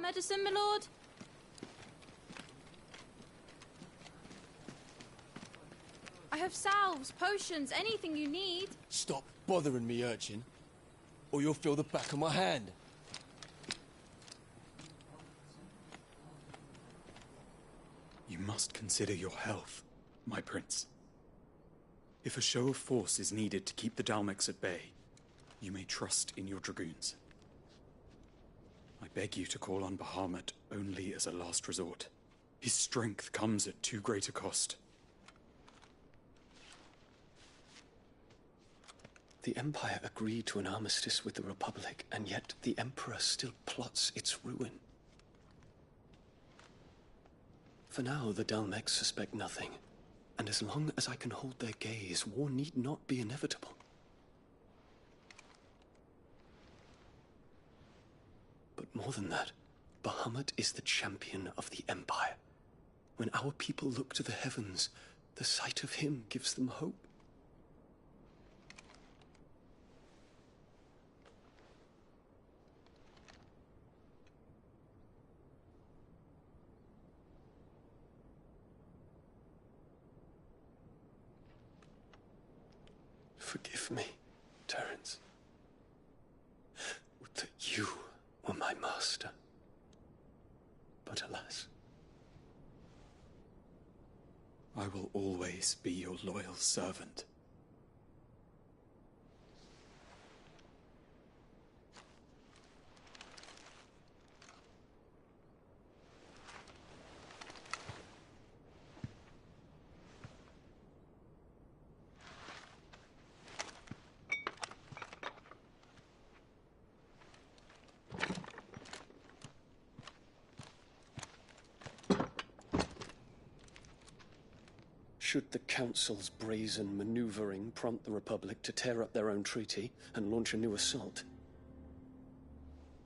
Medicine, my lord? I have salves, potions, anything you need. Stop bothering me, urchin, or you'll feel the back of my hand. You must consider your health, my prince. If a show of force is needed to keep the Dalmex at bay, you may trust in your dragoons. I beg you to call on Bahamut only as a last resort. His strength comes at too great a cost. The Empire agreed to an armistice with the Republic, and yet the Emperor still plots its ruin. For now, the Dalmex suspect nothing, and as long as I can hold their gaze, war need not be inevitable. But more than that, Bahamut is the champion of the Empire. When our people look to the heavens, the sight of him gives them hope. Forgive me, Terence. Would that you were my master. But alas. I will always be your loyal servant. Should the Council's brazen maneuvering prompt the Republic to tear up their own treaty and launch a new assault,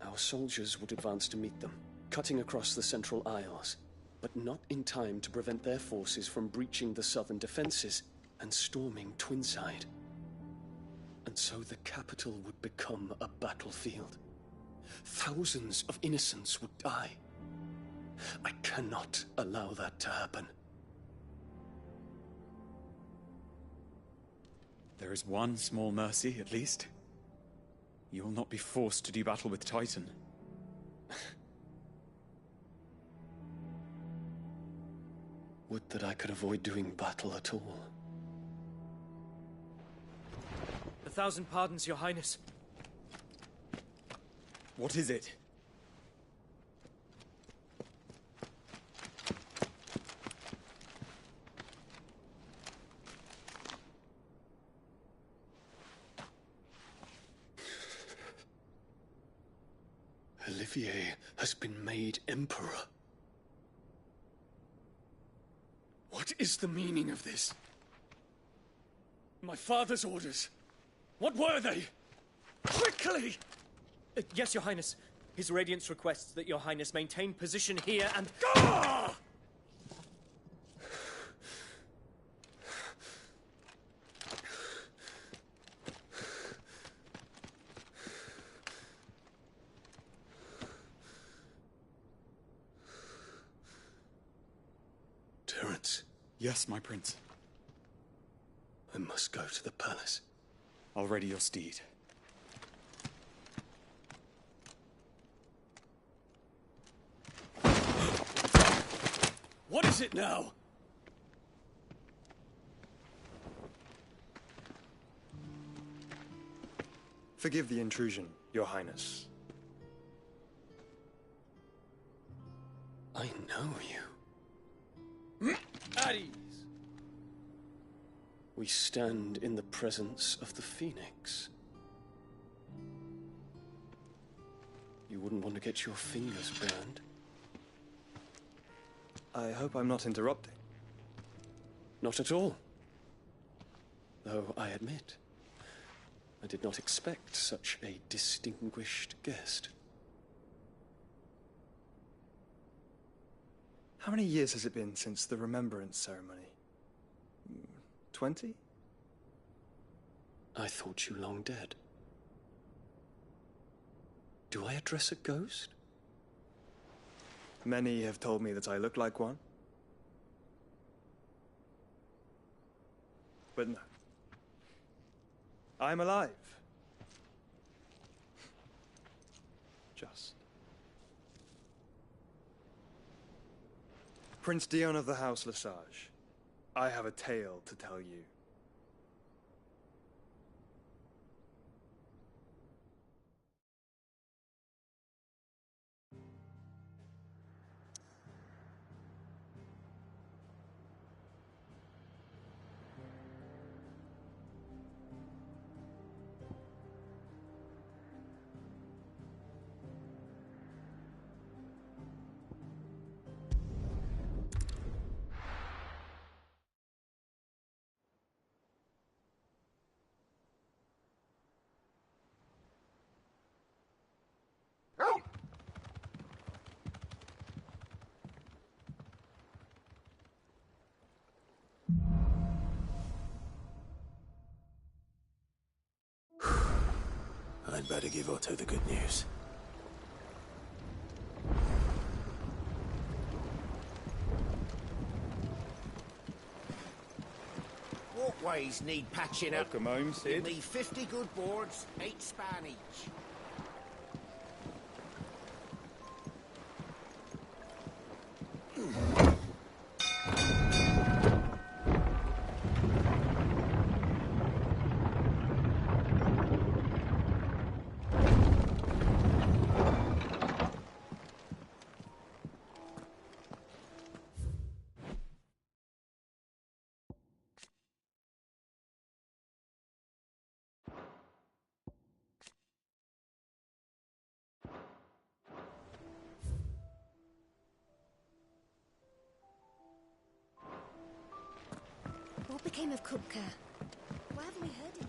our soldiers would advance to meet them, cutting across the Central Isles, but not in time to prevent their forces from breaching the southern defenses and storming Twinside. And so the capital would become a battlefield. Thousands of innocents would die. I cannot allow that to happen. There is one small mercy, at least. You will not be forced to do battle with Titan. Would that I could avoid doing battle at all. 1,000 pardons, Your Highness. What is it? Olivier has been made Emperor. What is the meaning of this? My father's orders. What were they? Quickly! Yes, Your Highness. His Radiance requests that Your Highness maintain position here and... Ah! Terence. Yes, my prince. I must go to the palace. I'll ready your steed. What is it now? Forgive the intrusion, Your Highness. I know you. At ease. We stand in the presence of the Phoenix. You wouldn't want to get your fingers burned. I hope I'm not interrupting. Not at all. Though I admit, I did not expect such a distinguished guest. How many years has it been since the Remembrance Ceremony? 20? I thought you long dead. Do I address a ghost? Many have told me that I look like one. But no. I'm alive. Just. Prince Dion of the House Lesage, I have a tale to tell you. I'd better give Otto the good news. Walkways need patching up. Welcome home, Sid. Need 50 good boards, 8 span each. What became of Kupka? Why haven't we heard anything?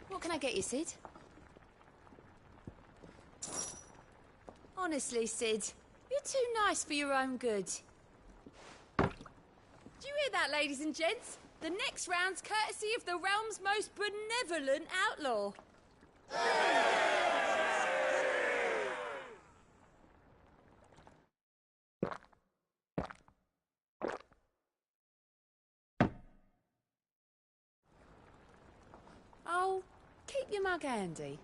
What can I get you, Sid? Honestly, Sid, you're too nice for your own good. Do you hear that, ladies and gents? The next round's courtesy of the realm's most benevolent outlaw. Oh, keep your mug handy.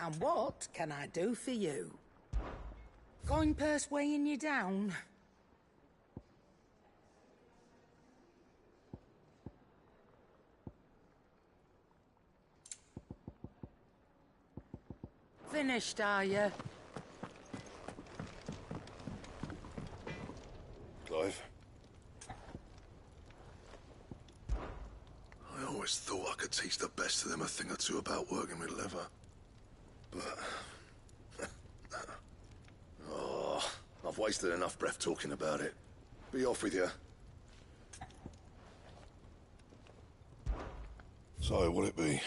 And what can I do for you? Coin purse weighing you down? Finished, are you? Clive? I always thought I could teach the best of them a thing or two about working with leather. But... oh, I've wasted enough breath talking about it. Be off with you. So, what'll it be?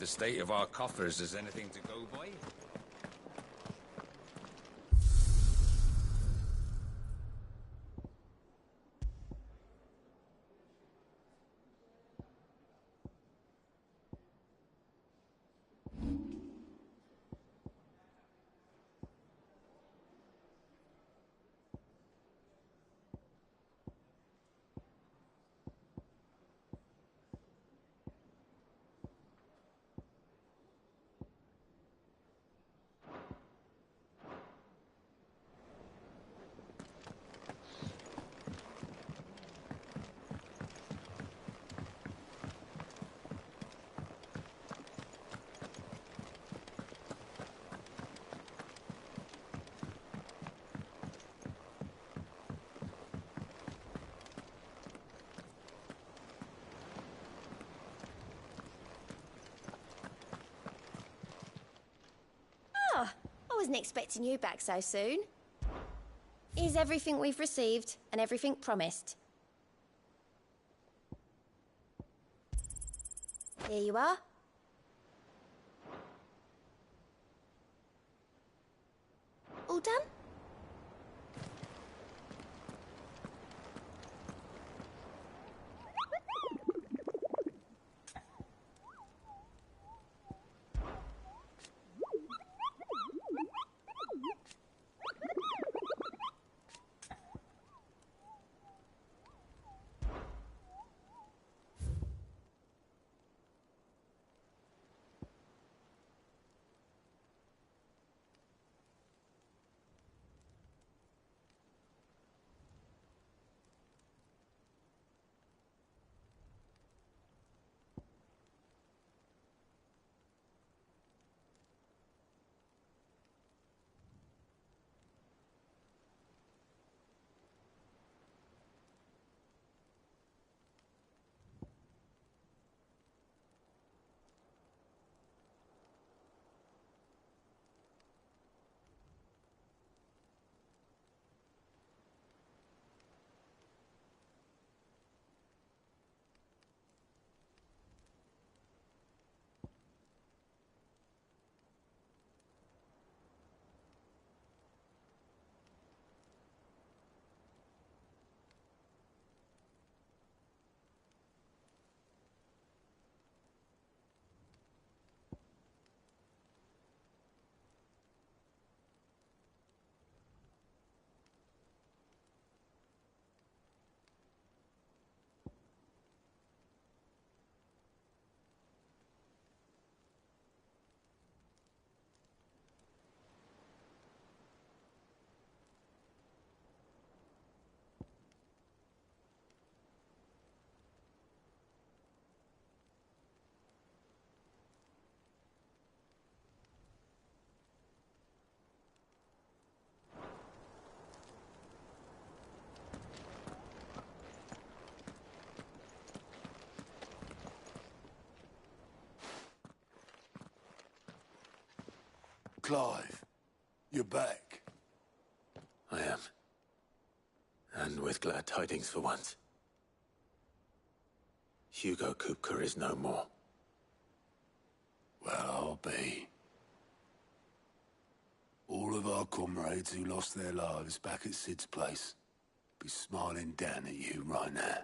the state of our coffers is anything to go by. I wasn't expecting you back so soon. Here's everything we've received and everything promised. Here you are. All done? Clive, you're back. I am. And with glad tidings for once. Hugo Kupka is no more. Well, I'll be. All of our comrades who lost their lives back at Sid's place be smiling down at you right now.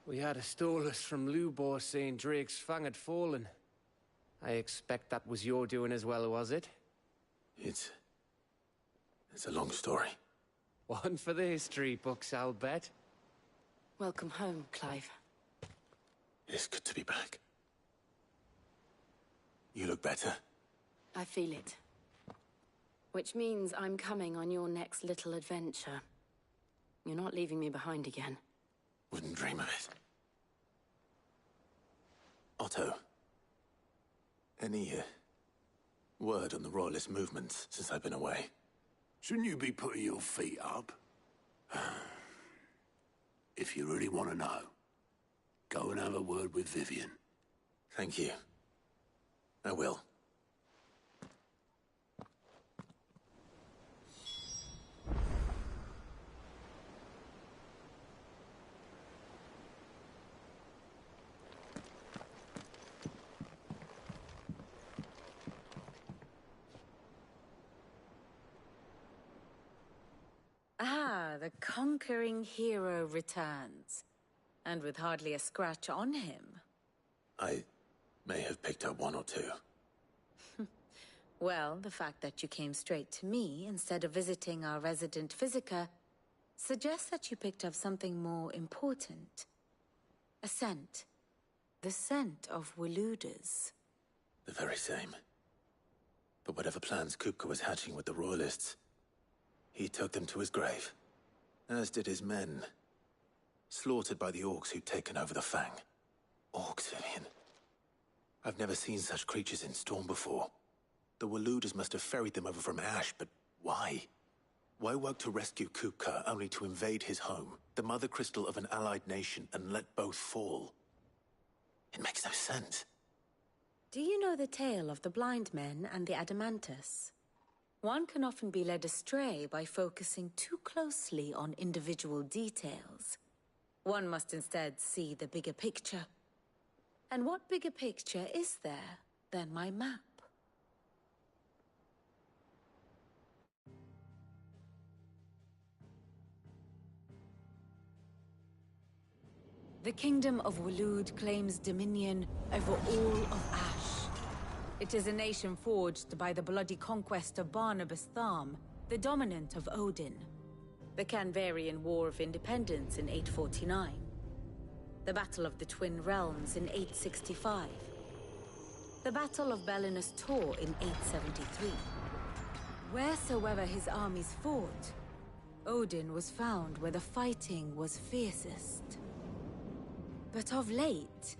We had a stolus from Lubor saying Drake's fang had fallen. I expect that was your doing as well, was it? It's a long story. One for the history books, I'll bet. Welcome home, Clive. It's good to be back. You look better. I feel it. Which means I'm coming on your next little adventure. You're not leaving me behind again. Wouldn't dream of it. Otto. Any, word on the Royalist movements since I've been away? Shouldn't you be putting your feet up? If you really want to know, go and have a word with Vivian. Thank you. I will. conquering hero returns. And with hardly a scratch on him. I may have picked up one or two. Well, the fact that you came straight to me instead of visiting our resident physiker suggests that you picked up something more important. A scent. The scent of Walooders. The very same. But whatever plans Kupka was hatching with the Royalists, he took them to his grave. As did his men. Slaughtered by the orcs who'd taken over the Fang. Orcs, Vivian. I've never seen such creatures in Storm before. The Walooders must have ferried them over from Ash, but why? Why work to rescue Kupka only to invade his home, the mother crystal of an allied nation, and let both fall? It makes no sense. Do you know the tale of the blind men and the Adamantus? One can often be led astray by focusing too closely on individual details. One must instead see the bigger picture. And what bigger picture is there than my map? The Kingdom of Waloed claims dominion over all of Ash. It is a nation forged by the bloody conquest of Barnabas Tharm, the dominant of Odin. The Canvarian War of Independence in 849. The Battle of the Twin Realms in 865. The Battle of Belinus Tor in 873. Wheresoever his armies fought, Odin was found where the fighting was fiercest. But of late,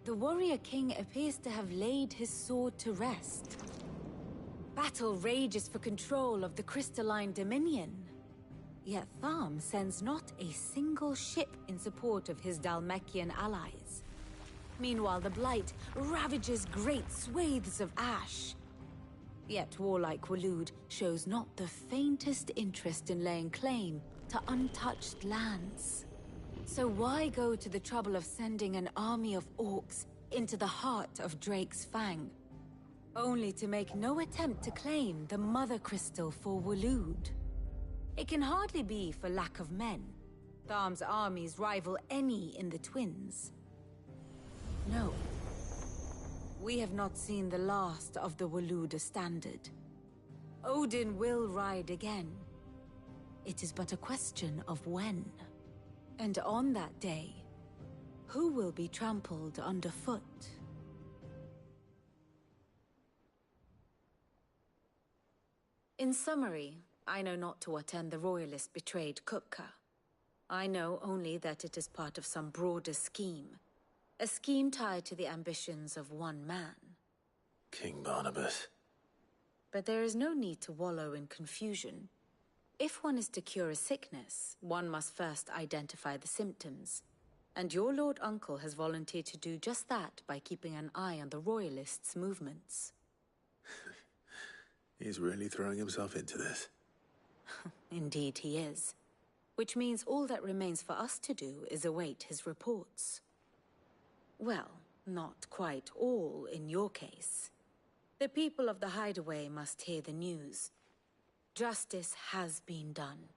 the warrior king appears to have laid his sword to rest. Battle rages for control of the crystalline dominion. Yet Tharm sends not a single ship in support of his Dhalmekian allies. Meanwhile, the Blight ravages great swathes of Ash. Yet warlike Waloed shows not the faintest interest in laying claim to untouched lands. So why go to the trouble of sending an army of orcs into the heart of Drake's Fang, only to make no attempt to claim the Mother Crystal for Waloed? It can hardly be for lack of men. Tharm's armies rival any in the Twins. No. We have not seen the last of the Walooder standard. Odin will ride again. It is but a question of when. And on that day, who will be trampled underfoot? In summary, I know not to what end the Royalists betrayed Kupka. I know only that it is part of some broader scheme. A scheme tied to the ambitions of one man. King Barnabas. But there is no need to wallow in confusion. If one is to cure a sickness, one must first identify the symptoms. And your Lord Uncle has volunteered to do just that by keeping an eye on the Royalists' movements. He's really throwing himself into this. Indeed he is. Which means all that remains for us to do is await his reports. Well, not quite all in your case. The people of the Hideaway must hear the news. Justice has been done.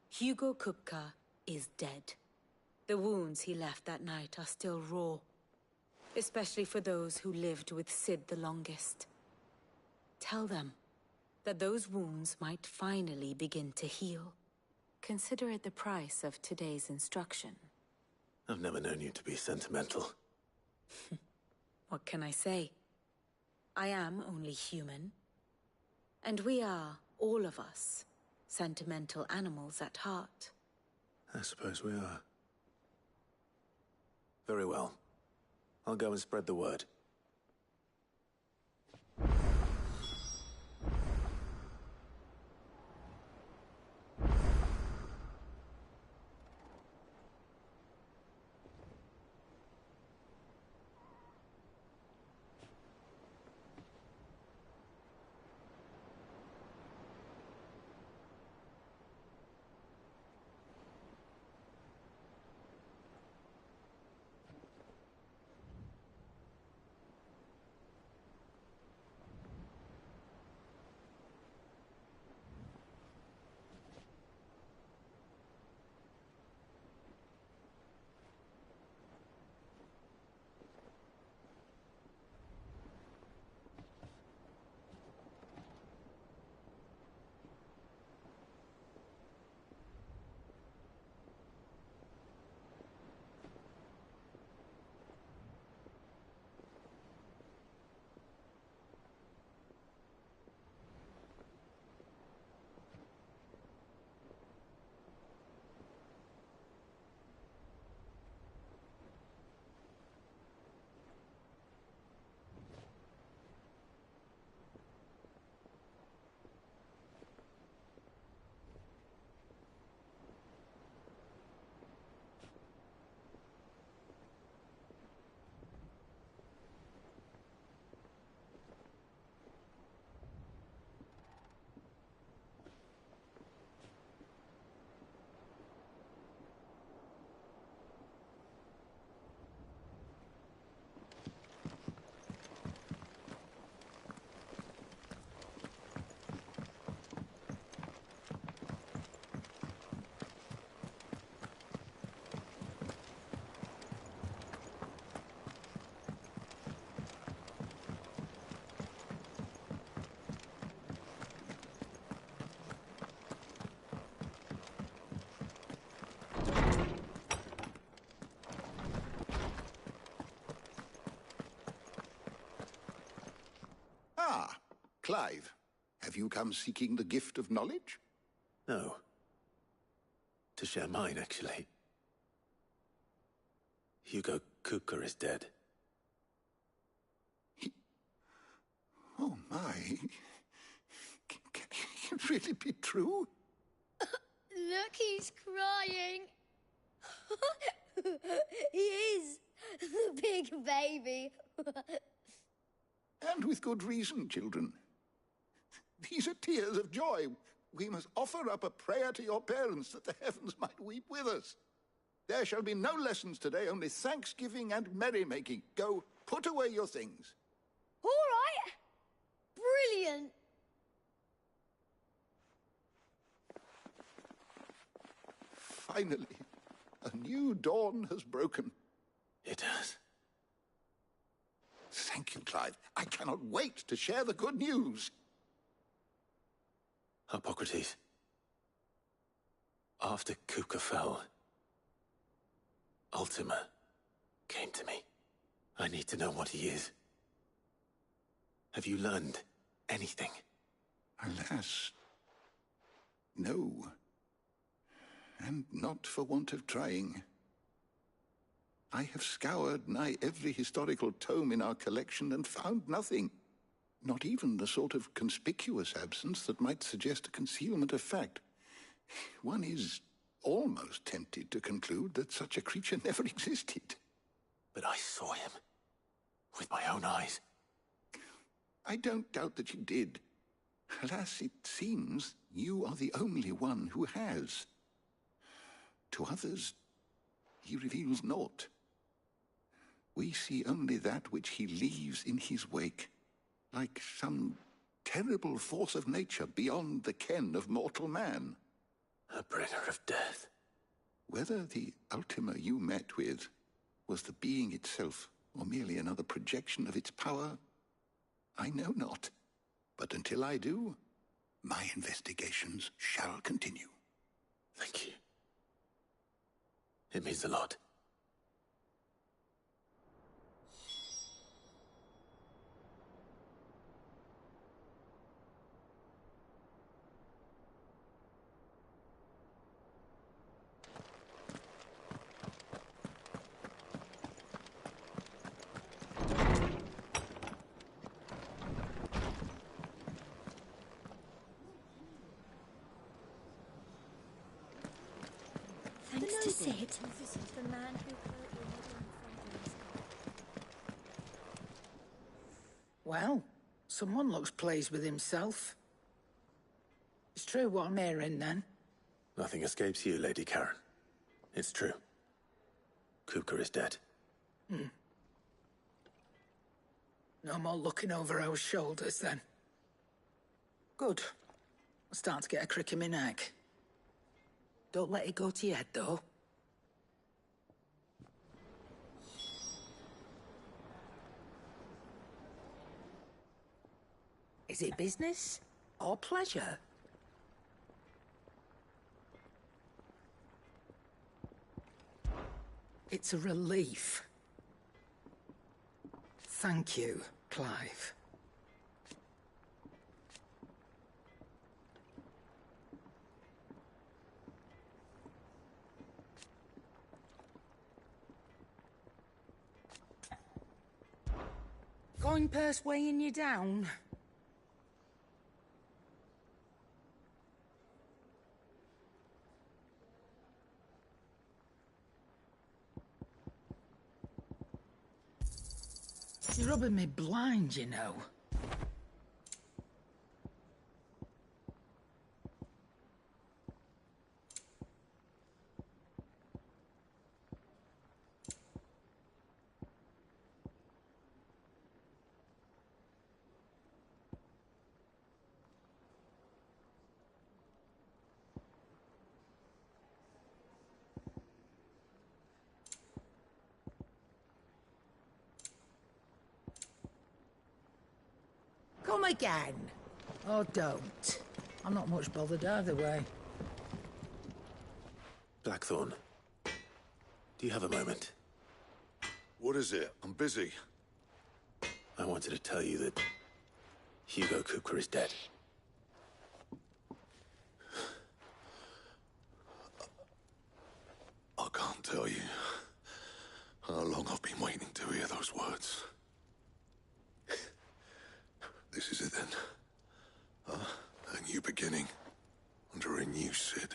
Hugo Kupka is dead. The wounds he left that night are still raw, especially for those who lived with Sid the longest. Tell them that those wounds might finally begin to heal. Consider it the price of today's instruction. I've never known you to be sentimental. What can I say? I am only human. And we are, all of us, sentimental animals at heart. I suppose we are. Very well. I'll go and spread the word. Ah, Clive. Have you come seeking the gift of knowledge? No. To share mine, actually. Hugo Kupka is dead. Oh, my. Can it really be true? Look, he's crying. He is. The big baby. And with good reason, children. These are tears of joy. We must offer up a prayer to your parents that the heavens might weep with us. There shall be no lessons today, only thanksgiving and merrymaking. Go, put away your things. All right. Brilliant. Finally, a new dawn has broken. It has. Thank you, Clive. I cannot wait to share the good news. Hippocrates. After Kupka fell, Ultima came to me. I need to know what he is. Have you learned anything? Alas, no. And not for want of trying. I have scoured nigh every historical tome in our collection and found nothing. Not even the sort of conspicuous absence that might suggest a concealment of fact. One is almost tempted to conclude that such a creature never existed. But I saw him. With my own eyes. I don't doubt that you did. Alas, it seems you are the only one who has. To others, he reveals naught. We see only that which he leaves in his wake, like some terrible force of nature beyond the ken of mortal man. A bringer of death. Whether the Ultima you met with was the being itself, or merely another projection of its power, I know not. But until I do, my investigations shall continue. Thank you. It means a lot. Thanks to Sid. The man who Well, someone looks pleased with himself. It's true what I'm hearing, then. Nothing escapes you, Lady Karen. It's true. Kupka is dead. No more looking over our shoulders, then. Good. I'm starting to get a crick in my neck. Don't let it go to your head, though. Is it business or pleasure? It's a relief. Thank you, Clive. Going purse weighing you down? You're rubbing me blind, you know. Come again. Or don't. I'm not much bothered either way. Blackthorn, do you have a moment? What is it? I'm busy. I wanted to tell you that Hugo Kupka is dead. I can't tell you how long I've been waiting to hear those words. This is it then. A new beginning under a new Cid.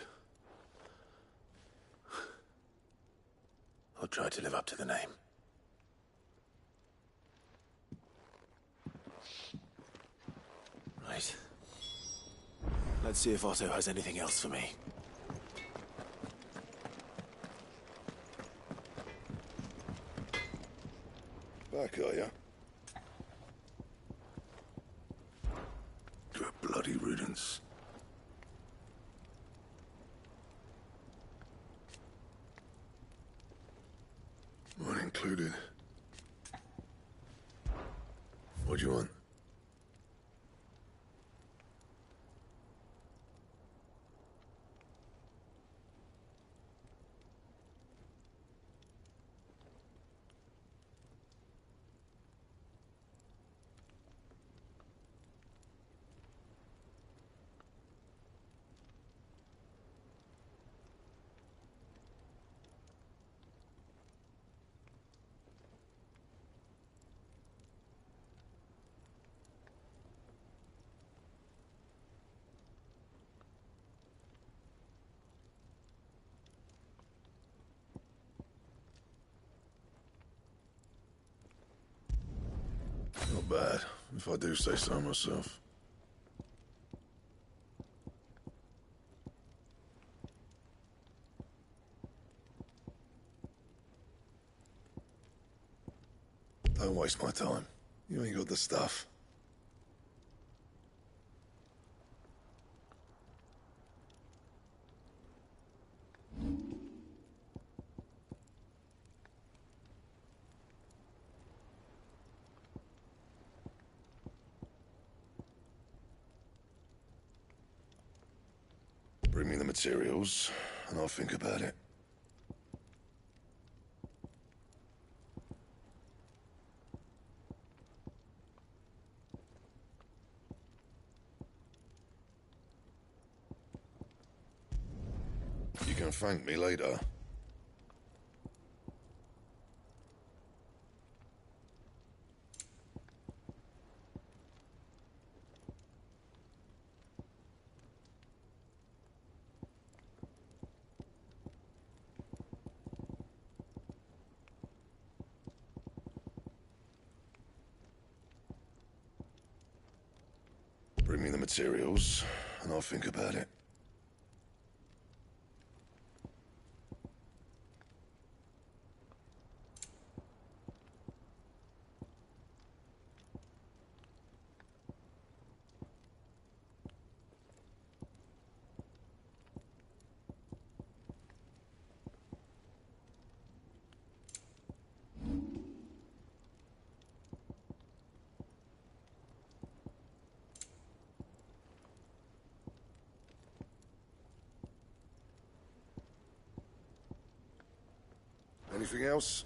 I'll try to live up to the name. Right. Let's see if Otto has anything else for me. Back, are ya? To a bloody riddance. Mine included. What do you want? Not bad, if I do say so myself. Don't waste my time. You ain't got the stuff. Bring me the materials, and I'll think about it. You can thank me later. Bring me the materials, and I'll think about it. Anything else?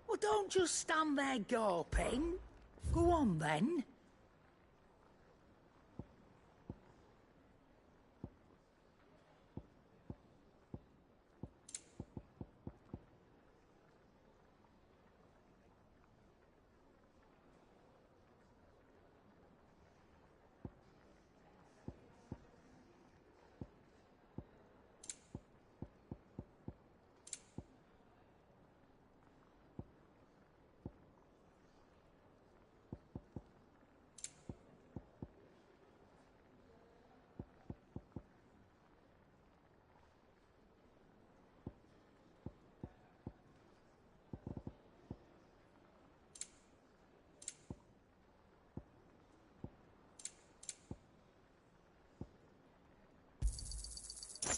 Well, don't just stand there gawping. Go on, then.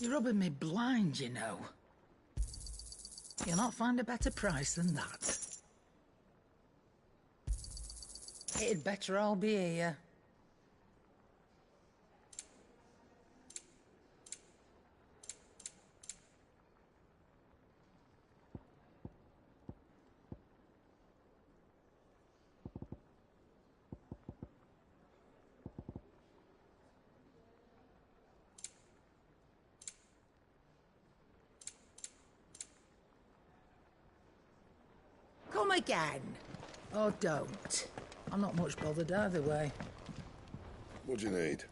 You're rubbing me blind, you know. You'll not find a better price than that. It'd better all be here. Come again. Or don't. I'm not much bothered either way. What do you need?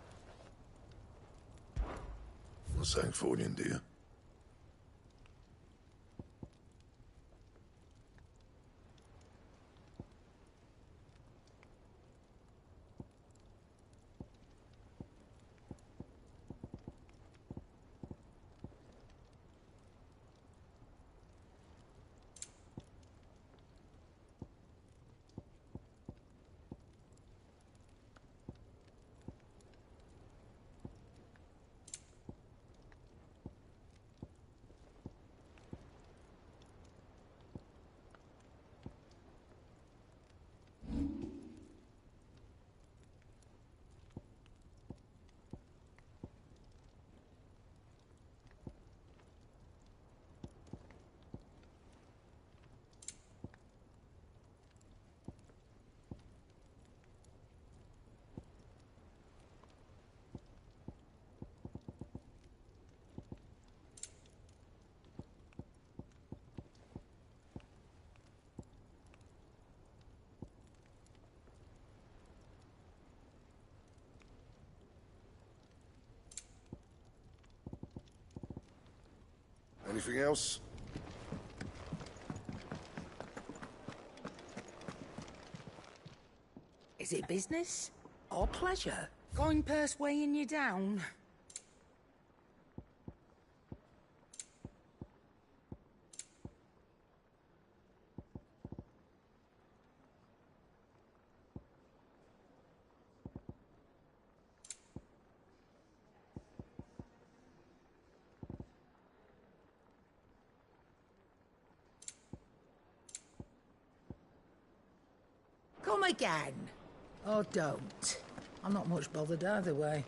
Not saying fortune, do you? Anything else? Is it business? Or pleasure? Coin purse weighing you down? Come again. Or don't. I'm not much bothered either way.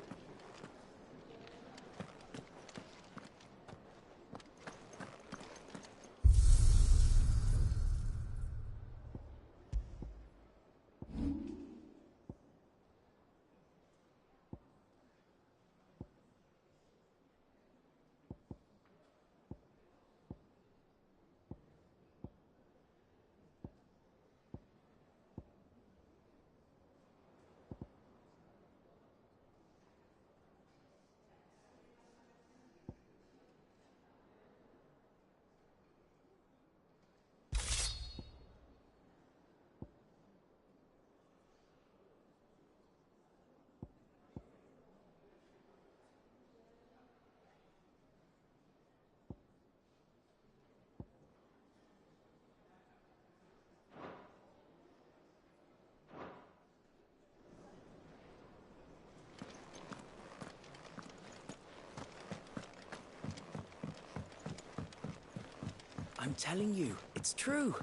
I'm telling you, it's true.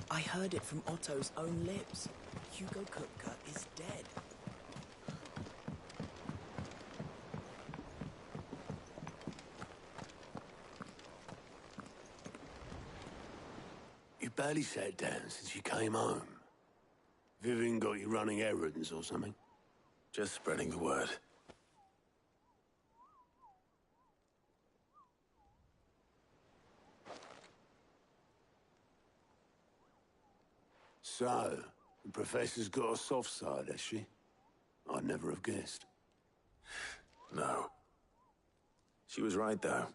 I heard it from Otto's own lips. Hugo Kupka is dead. You barely sat down since you came home. Vivian got you running errands or something? Just spreading the word. So, the Professor's got a soft side, has she? I'd never have guessed. No. She was right, though.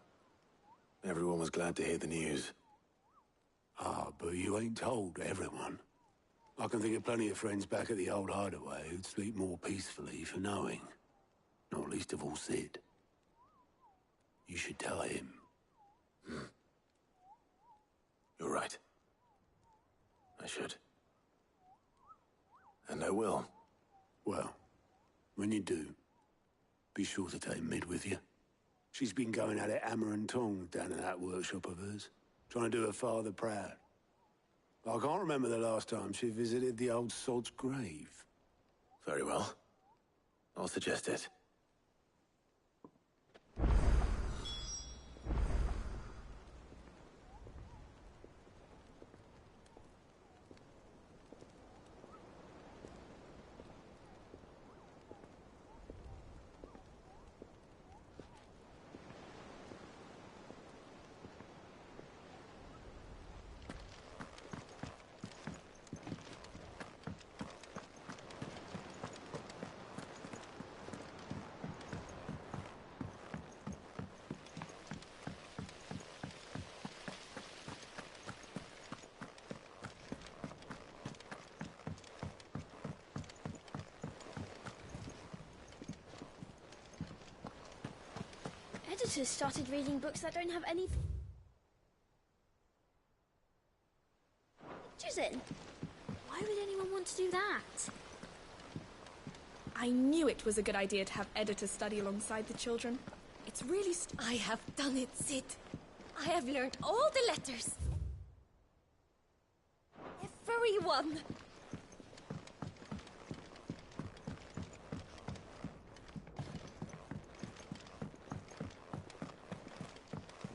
Everyone was glad to hear the news. Ah, but you ain't told everyone. I can think of plenty of friends back at the old hideaway who'd sleep more peacefully for knowing. Not least of all Sid. You should tell him. You're right. I should. And I will. Well, when you do, be sure to take Mid with you. She's been going at it hammer and tongs down in that workshop of hers, trying to do her father proud. I can't remember the last time she visited the old sod's grave. Very well. I'll suggest it. Editors started reading books that don't have any pictures in. Why would anyone want to do that? I knew it was a good idea to have editors study alongside the children. It's really I have done it, Sid. I have learned all the letters. Everyone.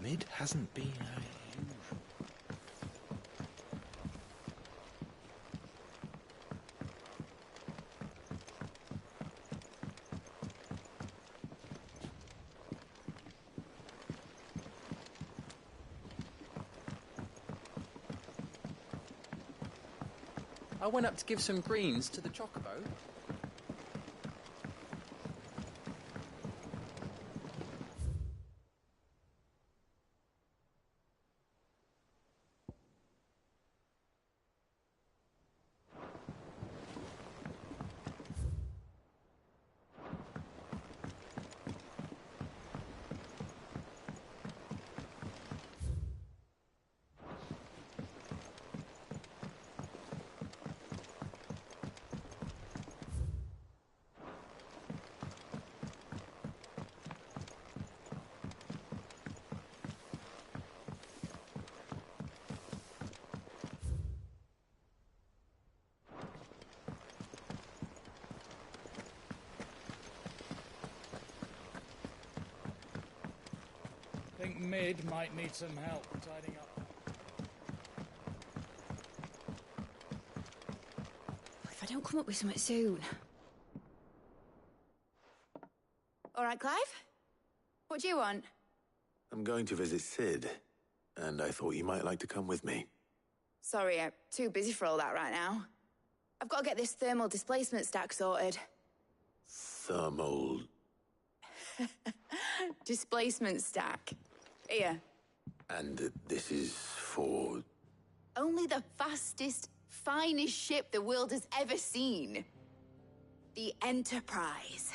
Mid hasn't been her usual. I went up to give some greens to the chocobo. I think Mid might need some help tidying up. If I don't come up with something soon. All right, Clive? What do you want? I'm going to visit Sid, and I thought you might like to come with me. Sorry, I'm too busy for all that right now. I've got to get this thermal displacement stack sorted. Thermal... displacement stack. Here. And this is for... Only the fastest, finest ship the world has ever seen. The Enterprise.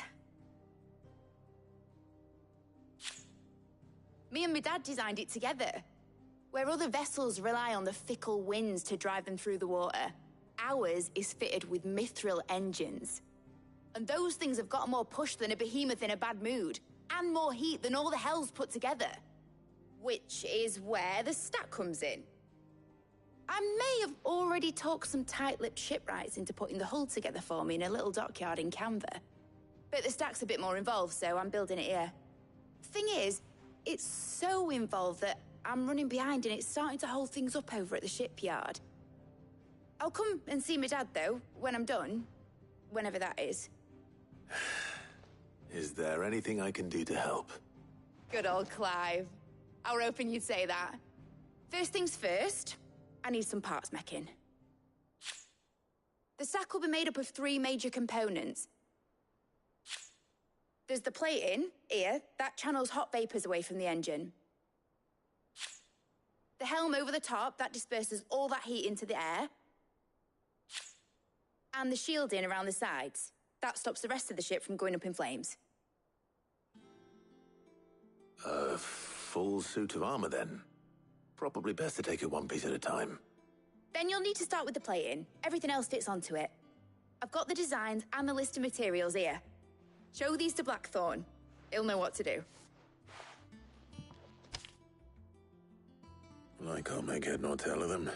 Me and my dad designed it together. Where other vessels rely on the fickle winds to drive them through the water, ours is fitted with mithril engines. And those things have got more push than a behemoth in a bad mood, and more heat than all the hells put together. Which is where the stack comes in. I may have already talked some tight-lipped shipwrights into putting the hull together for me in a little dockyard in Canva. But the stack's a bit more involved, so I'm building it here. Thing is, it's so involved that I'm running behind and it's starting to hold things up over at the shipyard. I'll come and see my dad, though, when I'm done. Whenever that is. Is there anything I can do to help? Good old Clive. I were hoping you'd say that. First things first, I need some parts meching. The stack will be made up of 3 major components. There's the plating, here, that channels hot vapors away from the engine. The helm over the top, that disperses all that heat into the air. And the shielding around the sides. That stops the rest of the ship from going up in flames. A full suit of armor, then? Probably best to take it one piece at a time. Then you'll need to start with the plating. Everything else fits onto it. I've got the designs and the list of materials here. Show these to Blackthorn. He'll know what to do. I can't make head nor tail of them.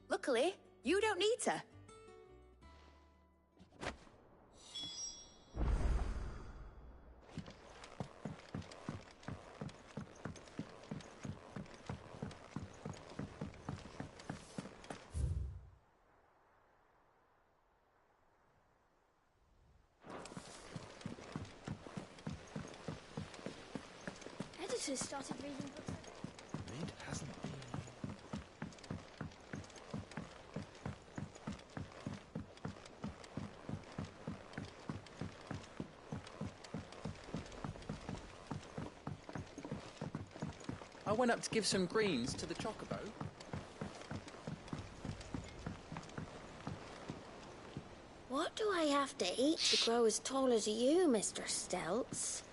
Luckily, you don't need to. Editors started reading books. Mid hasn't been... I went up to give some greens to the chocobo. What do I have to eat to grow as tall as you, Mr. Stelz?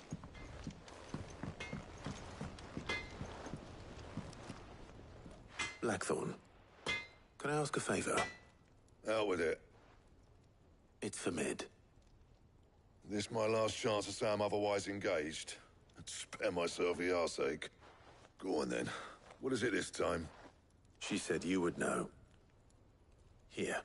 Blackthorn, can I ask a favor? Out with it. It's for Mid. This my last chance to say I'm otherwise engaged. I'd spare myself the arseache. Go on then. What is it this time? She said you would know. Here.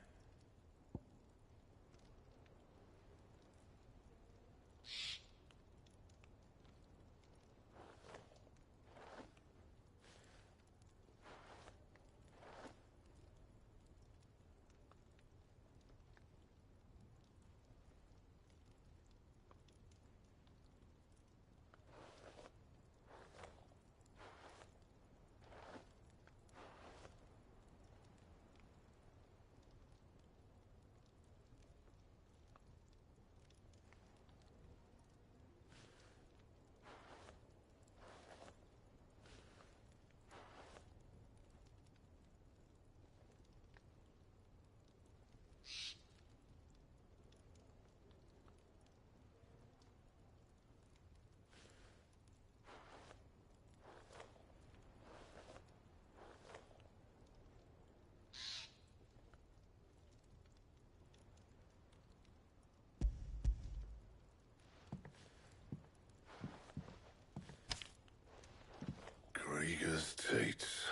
Krieger's Teats.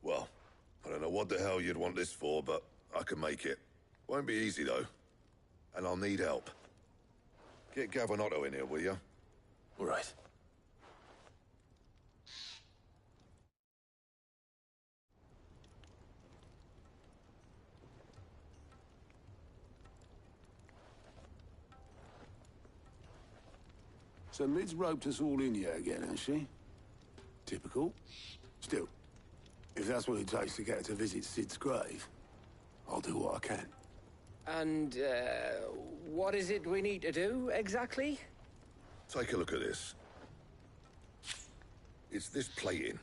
Well, I don't know what the hell you'd want this for, but I can make it. Won't be easy, though. And I'll need help. Get Gavin Otto in here, will you? All right. So Mid's roped us all in here again, has she? Typical. Still, if that's what it takes to get her to visit Sid's grave, I'll do what I can. And, what is it we need to do, exactly? Take a look at this. It's this plating.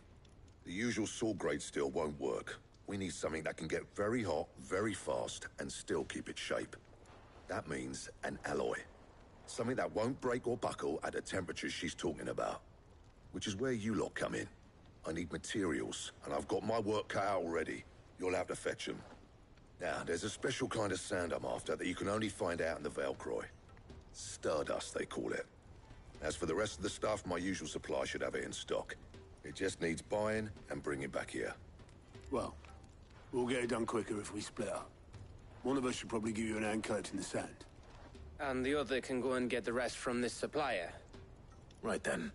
The usual saw-grade steel won't work. We need something that can get very hot, very fast, and still keep its shape. That means an alloy. Something that won't break or buckle at the temperatures she's talking about. Which is where you lot come in. I need materials, and I've got my work cut out already. You'll have to fetch them. Now, there's a special kind of sand I'm after that you can only find out in the Velcroy. Stardust, they call it. As for the rest of the stuff, my usual supply should have it in stock. It just needs buying and bringing back here. Well, we'll get it done quicker if we split up. One of us should probably give you an hand collecting the sand. And the other can go and get the rest from this supplier. Right then.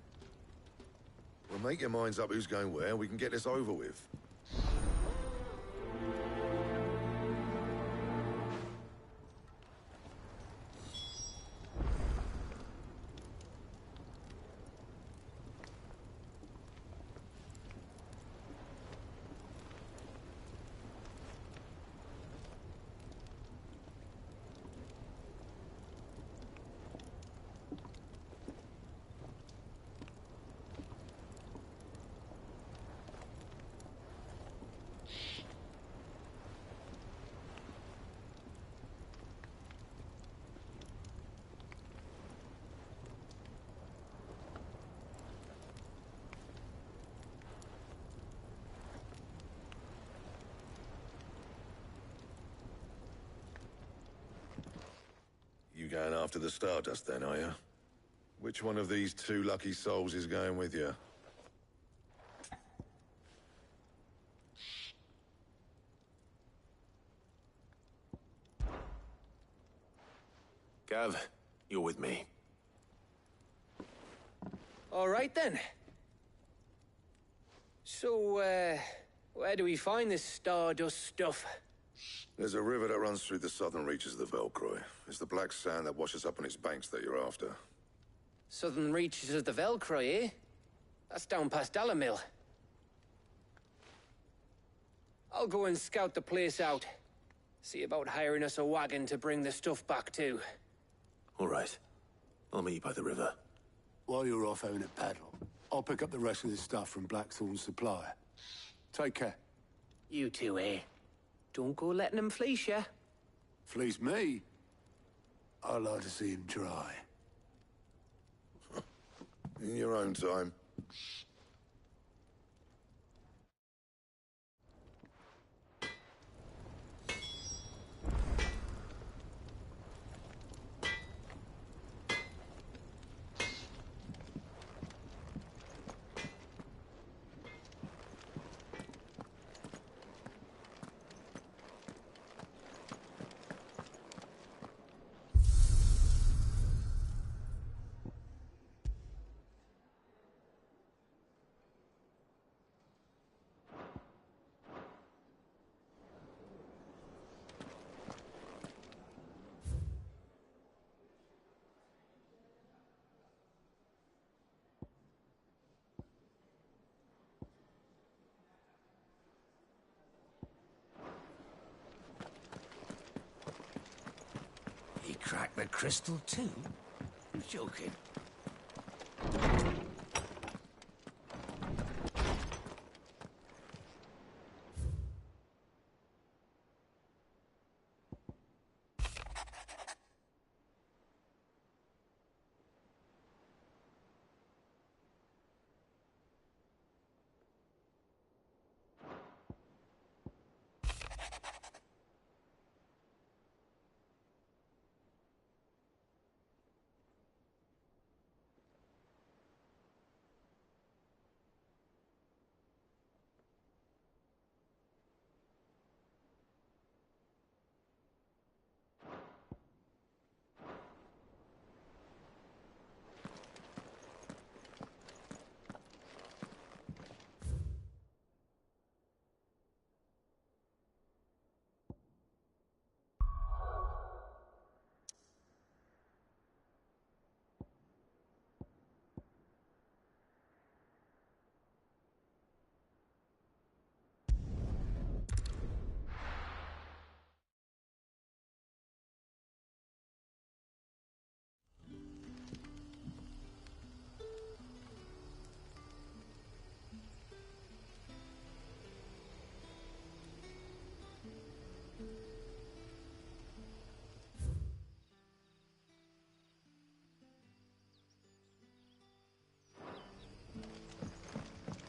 Well, make your minds up who's going where, and we can get this over with. You going after the Stardust then, are you? Which one of these two lucky souls is going with you? Gav, you're with me. All right, then. So, where do we find this Stardust stuff? There's a river that runs through the southern reaches of the Velcroy. It's the black sand that washes up on its banks that you're after. Southern reaches of the Velcroy, eh? That's down past Dalamil. I'll go and scout the place out. See about hiring us a wagon to bring the stuff back to. All right. I'll meet you by the river. While you're off having a paddle, I'll pick up the rest of this stuff from Blackthorn's supplier. Take care. You two, eh? Don't go letting him fleece ya. Fleece me? I'd like to see him try. In your own time. crack the crystal too? Joking.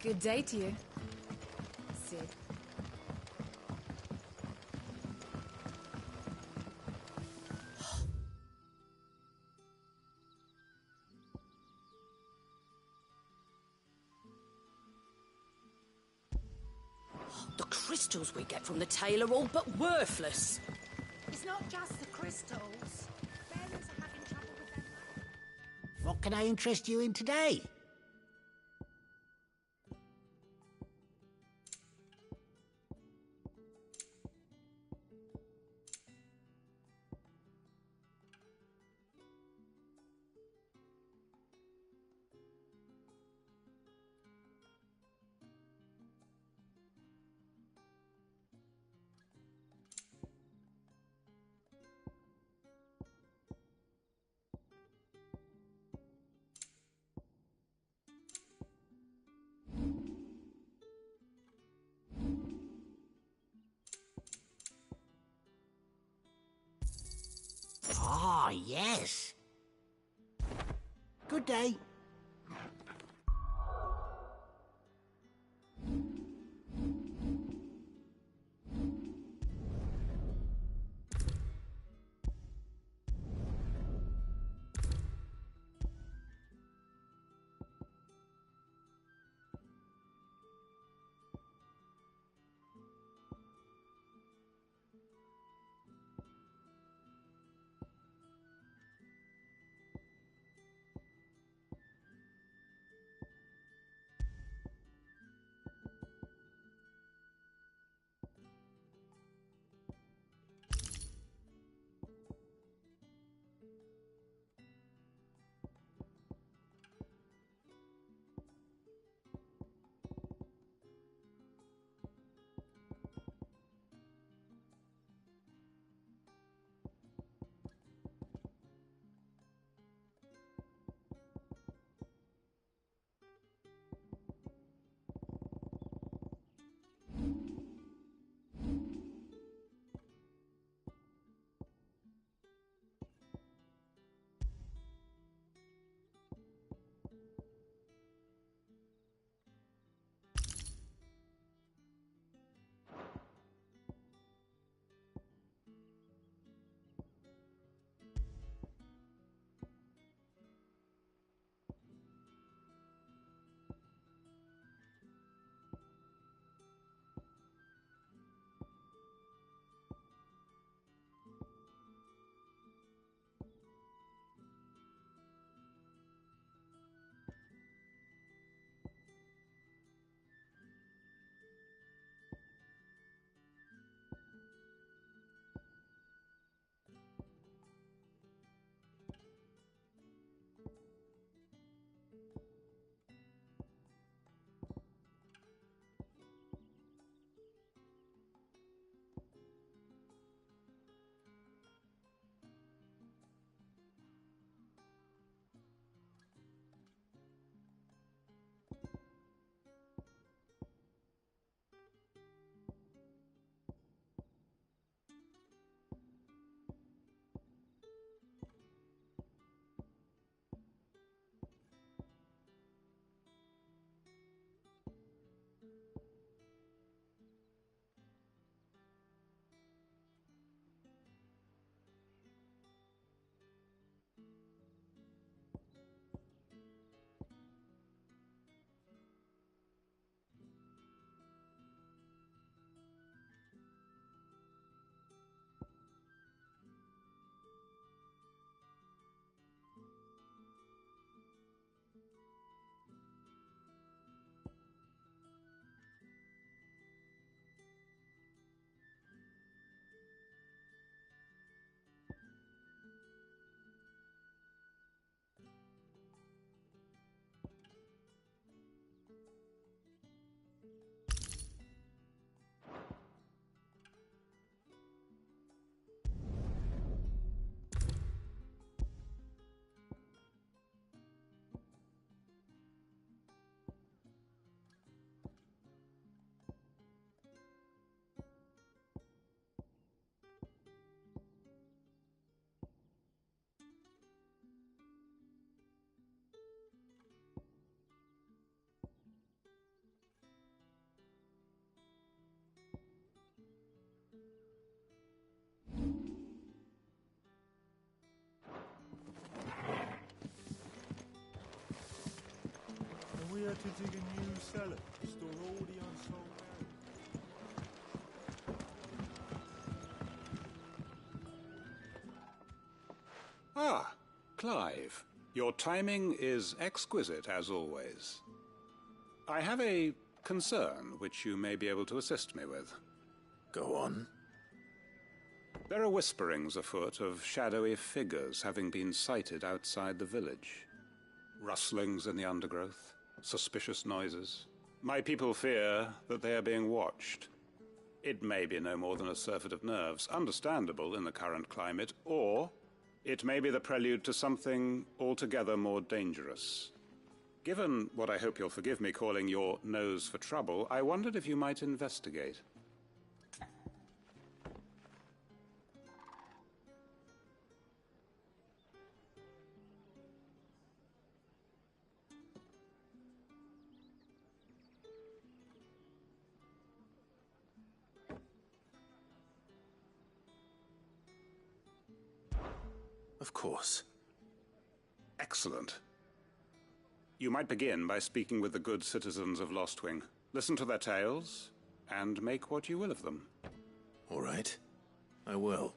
Good day to you, Sid. The crystals we get from the tail are all but worthless. It's not just the crystals. Bearers are having trouble with them. What can I interest you in today? Ah, yes. Good day. Better dig a new cellar. Store all the unsold area. Ah, Clive. Your timing is exquisite, as always. I have a concern which you may be able to assist me with. Go on. There are whisperings afoot of shadowy figures having been sighted outside the village. Rustlings in the undergrowth, suspicious noises. My people fear that they are being watched. It may be no more than a surfeit of nerves, understandable in the current climate, or it may be the prelude to something altogether more dangerous. Given what I hope you'll forgive me calling your nose for trouble, I wondered if you might investigate. Of course. Excellent. You might begin by speaking with the good citizens of Lostwing. Listen to their tales, and make what you will of them. All right. I will.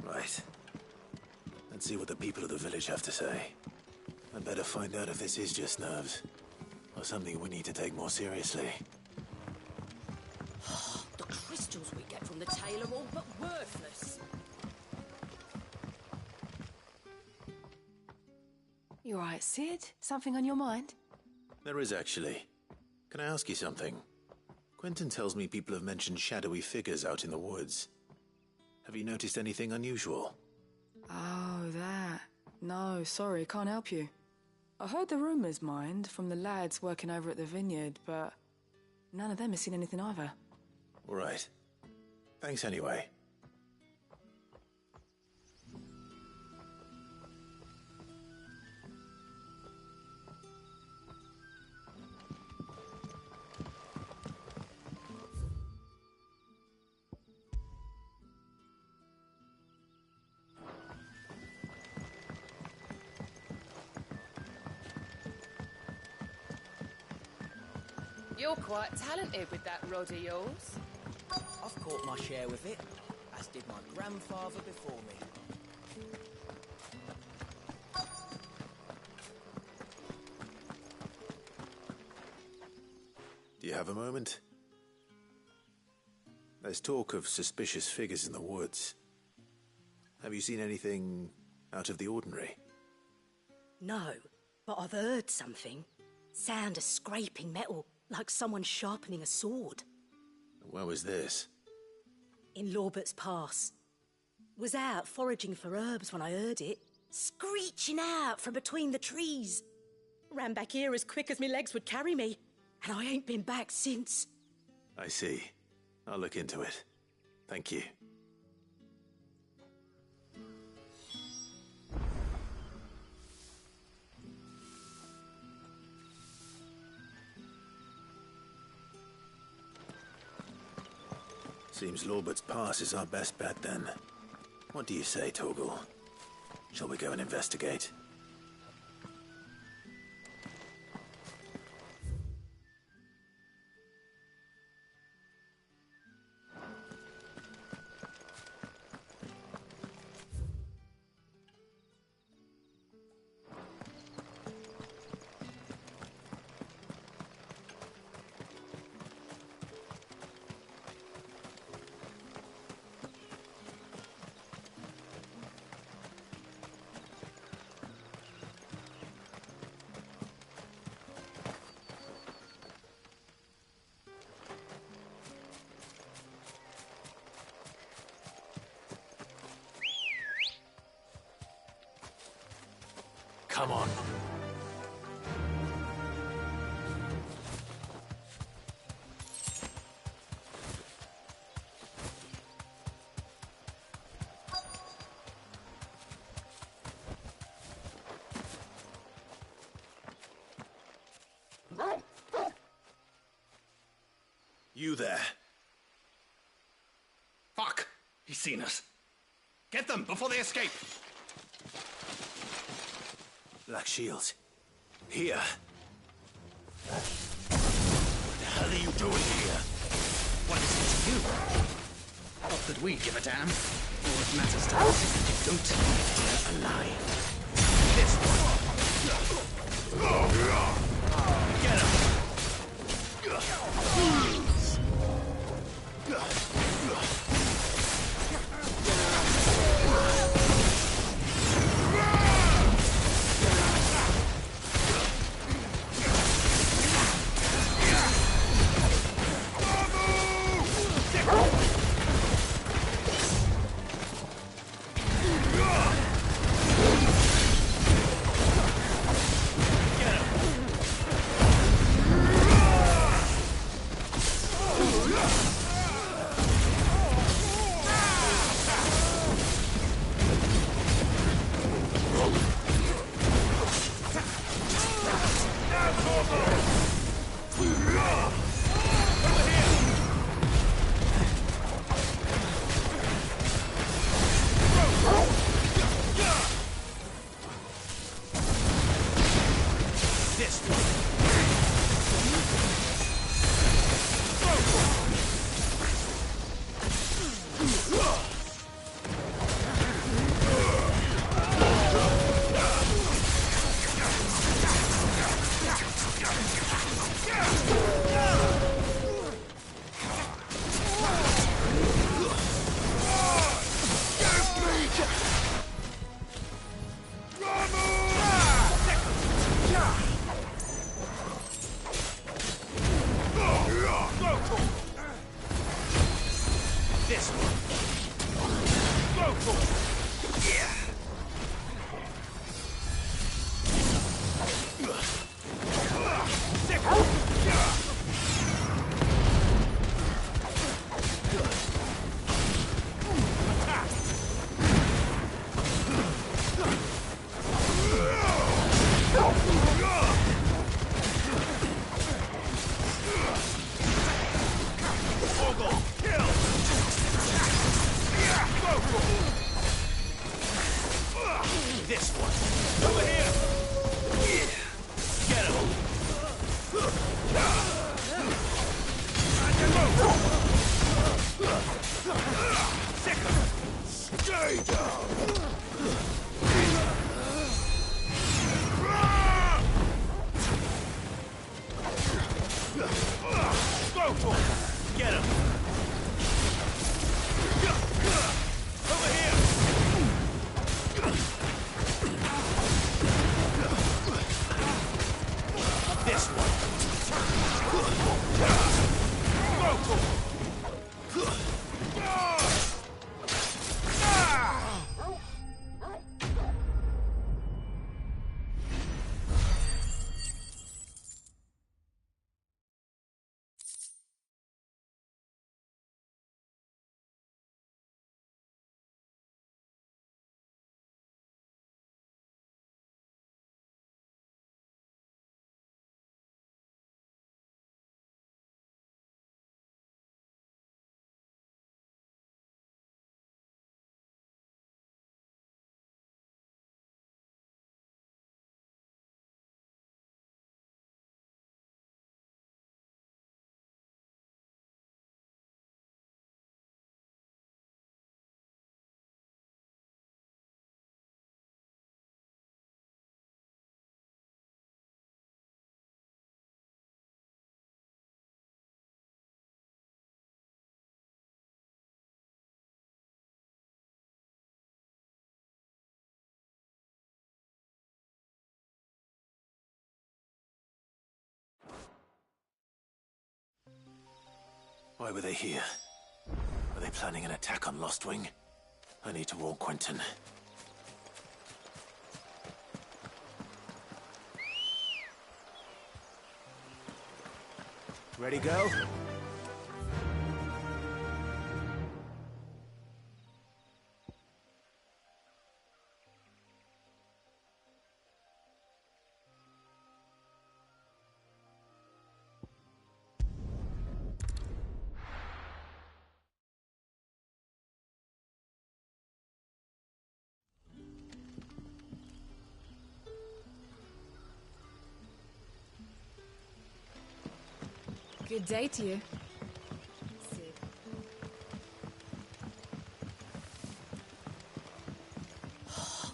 Right. Let's see what the people of the village have to say. I'd better find out if this is just nerves, or something we need to take more seriously. The crystals we get from the tail are all but worthless. You all right, Sid? Something on your mind? There is actually. Can I ask you something? Quentin tells me people have mentioned shadowy figures out in the woods. Have you noticed anything unusual? Oh, that. No, sorry, can't help you. I heard the rumours, mind, from the lads working over at the vineyard, but none of them has seen anything either. All right. Thanks anyway. You're quite talented with that rod of yours. I've caught my share with it, as did my grandfather before me. Do you have a moment? There's talk of suspicious figures in the woods. Have you seen anything out of the ordinary? No, but I've heard something. Sound of scraping metal, like someone sharpening a sword. Where was this? In Lorbert's Pass. Was out foraging for herbs when I heard it, screeching out from between the trees. Ran back here as quick as my legs would carry me, and I ain't been back since. I see. I'll look into it. Thank you. Seems Lorbert's Pass is our best bet, then. What do you say, Torgal? Shall we go and investigate? Come on. You there. Fuck! He's seen us. Get them before they escape! Black Shield. Here. What the hell are you doing here? What is it to you? Not that we give a damn. All that matters to us is that you don't leave here alive. This one. Get him! Why were they here? Were they planning an attack on Lost Wing? I need to warn Quentin. Ready, go? Good day to you.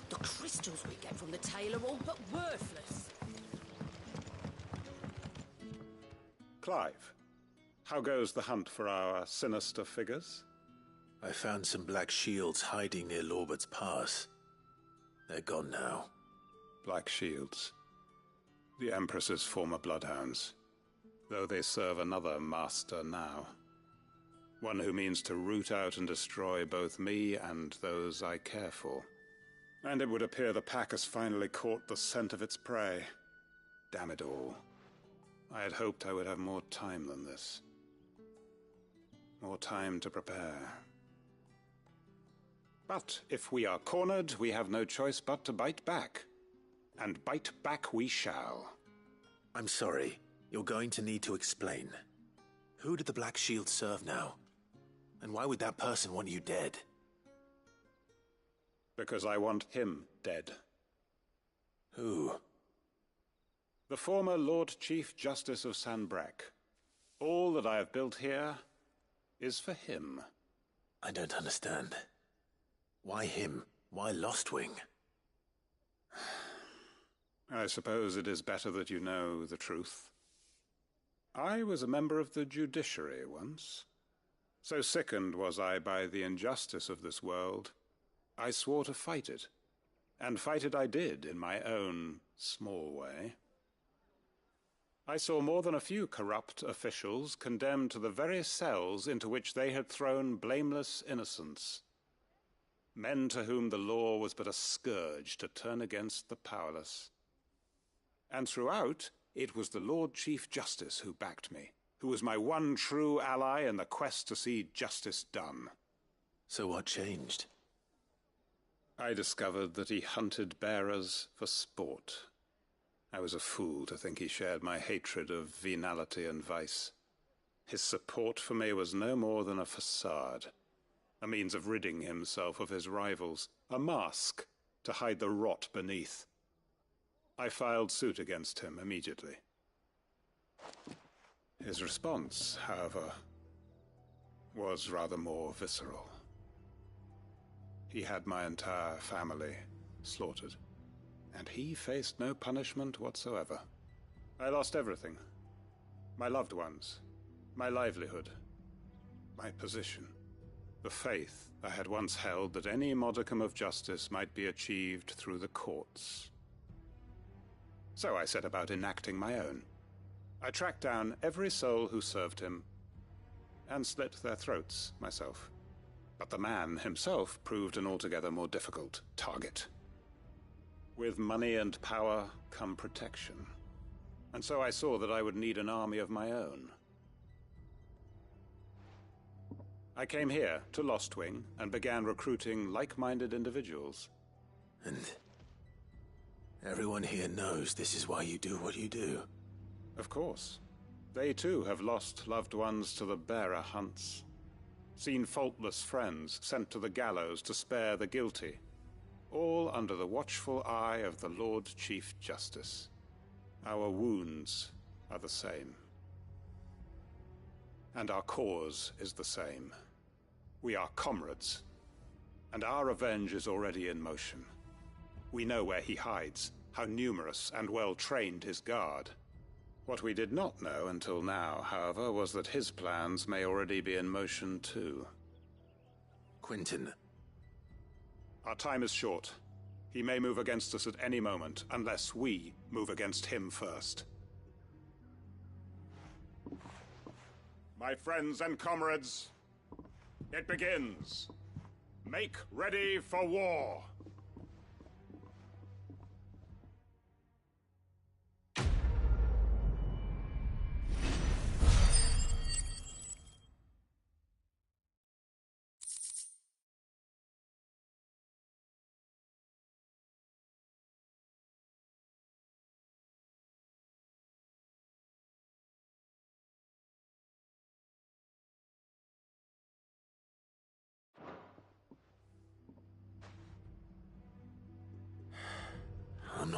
The crystals we get from the tail are all but worthless. Clive, how goes the hunt for our sinister figures? I found some black shields hiding near Lorbert's Pass. They're gone now. Black shields. The Empress's former bloodhounds. Though they serve another master now. One who means to root out and destroy both me and those I care for. And it would appear the pack has finally caught the scent of its prey. Damn it all. I had hoped I would have more time than this. More time to prepare. But if we are cornered, we have no choice but to bite back. And bite back we shall. I'm sorry. You're going to need to explain. Who did the Black Shield serve now? And why would that person want you dead? Because I want him dead. Who? The former Lord Chief Justice of Sanbreque. All that I have built here is for him. I don't understand. Why him? Why Lostwing? I suppose it is better that you know the truth. I was a member of the judiciary once. So sickened was I by the injustice of this world, I swore to fight it. And fight it I did in my own small way. I saw more than a few corrupt officials condemned to the very cells into which they had thrown blameless innocents. Men to whom the law was but a scourge to turn against the powerless. And throughout, it was the Lord Chief Justice who backed me, who was my one true ally in the quest to see justice done. So what changed? I discovered that he hunted bearers for sport. I was a fool to think he shared my hatred of venality and vice. His support for me was no more than a facade, a means of ridding himself of his rivals, a mask to hide the rot beneath. I filed suit against him immediately. His response, however, was rather more visceral. He had my entire family slaughtered, and he faced no punishment whatsoever. I lost everything. My loved ones, my livelihood, my position, the faith I had once held that any modicum of justice might be achieved through the courts. So I set about enacting my own. I tracked down every soul who served him, and slit their throats myself. But the man himself proved an altogether more difficult target. With money and power come protection. And so I saw that I would need an army of my own. I came here to Lostwing and began recruiting like-minded individuals. And everyone here knows this is why you do what you do. Of course. They too have lost loved ones to the bearer hunts. Seen faultless friends sent to the gallows to spare the guilty. All under the watchful eye of the Lord Chief Justice. Our wounds are the same. And our cause is the same. We are comrades. And our revenge is already in motion. We know where he hides, how numerous and well-trained his guard. What we did not know until now, however, was that his plans may already be in motion too. Quentin. Our time is short. He may move against us at any moment, unless we move against him first. My friends and comrades, it begins. Make ready for war.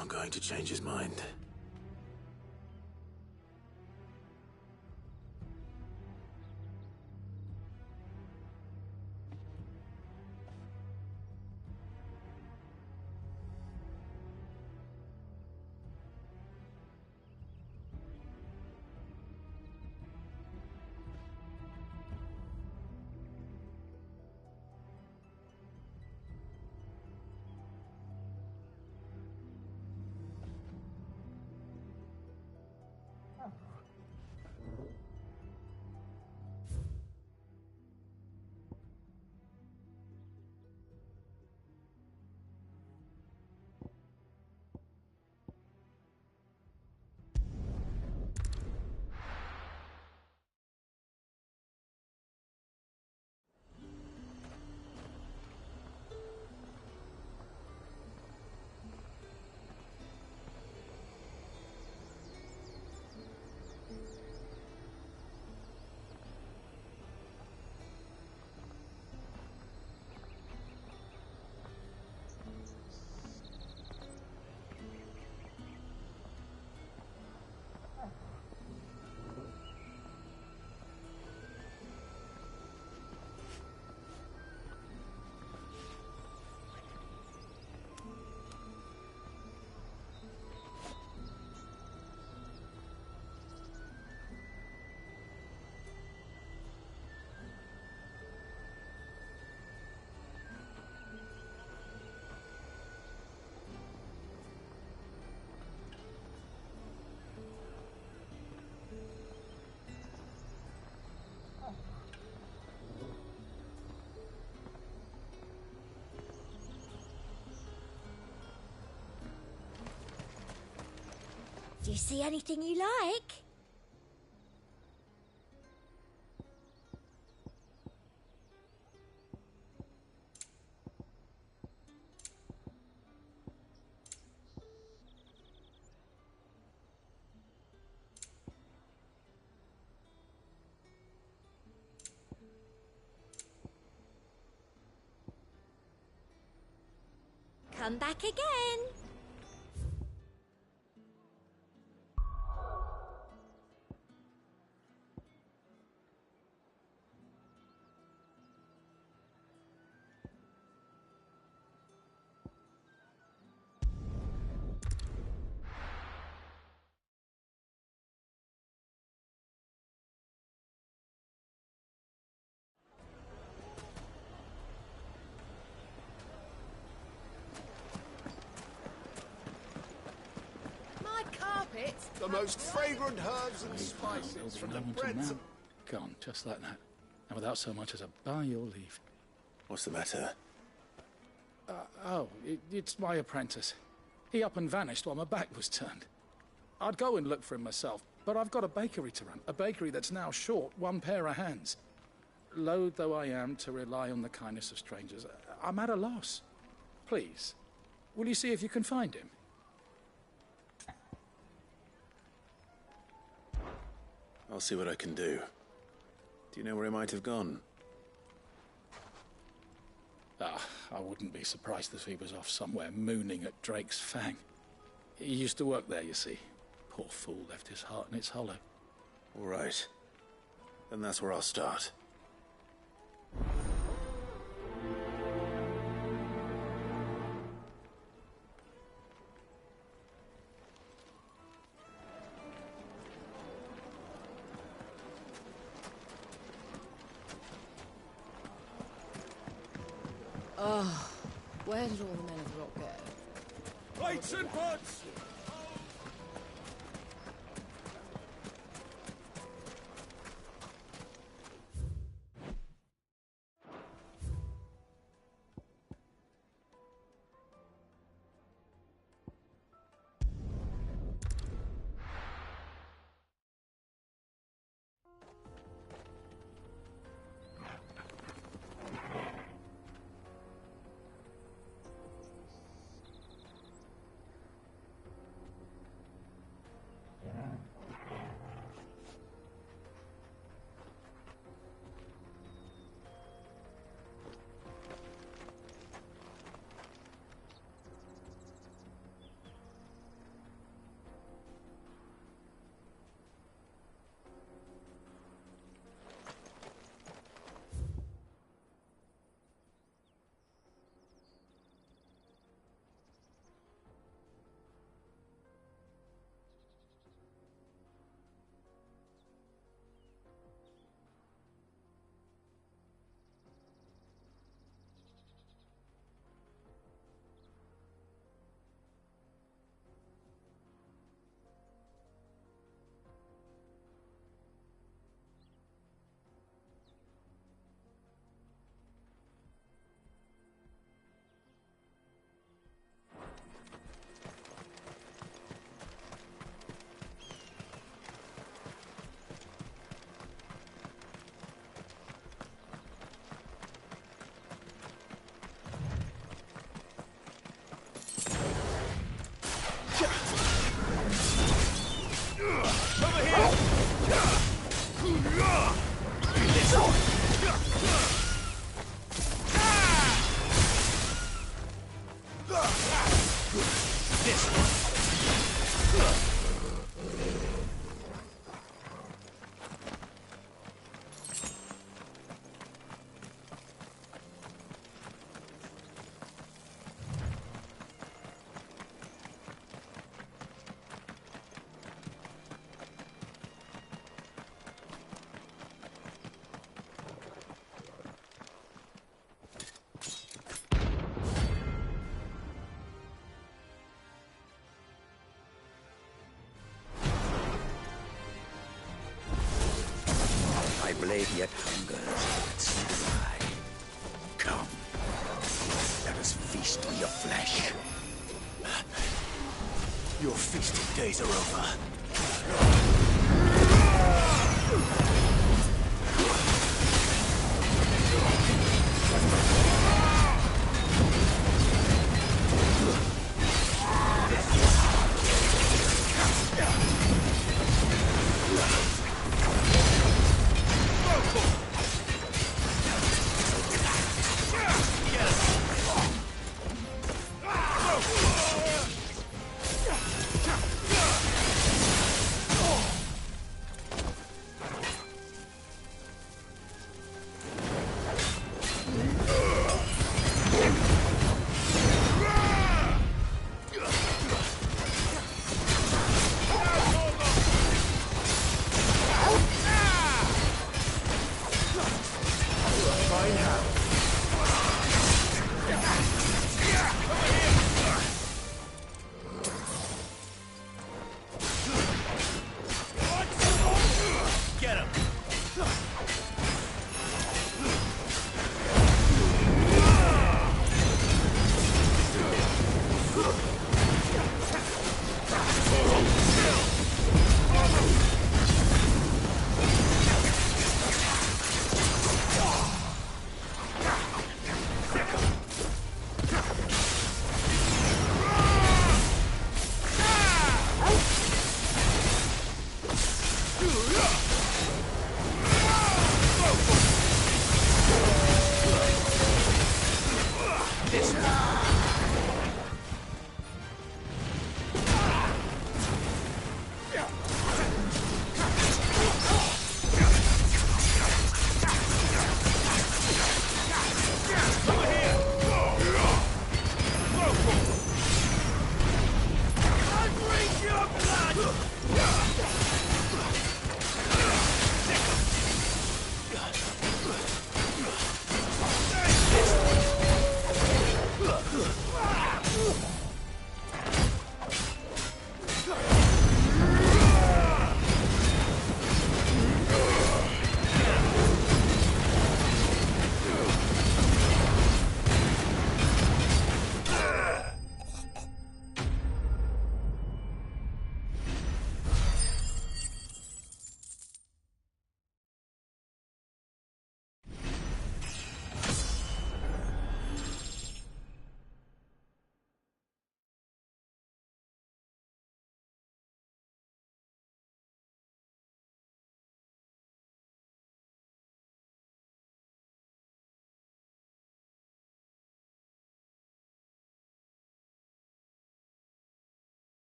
not going to change his mind. Do you see anything you like? Come back again. The most fragrant herbs and spices from the breads of... Gone, just like that. And without so much as a by your leave. What's the matter? It's my apprentice. He up and vanished while my back was turned. I'd go and look for him myself, but I've got a bakery to run. A bakery that's now short one pair of hands. Loath though I am to rely on the kindness of strangers, I'm at a loss. Please, will you see if you can find him? I'll see what I can do. Do you know where he might have gone? I wouldn't be surprised if he was off somewhere mooning at Drake's Fang. He used to work there, you see. Poor fool left his heart in its hollow. All right. Then that's where I'll start. Oh, where did all the men of the rock go? Plates and pots! My blade yet hungers, but so do I. Come, let us feast on your flesh. Your feasting days are over.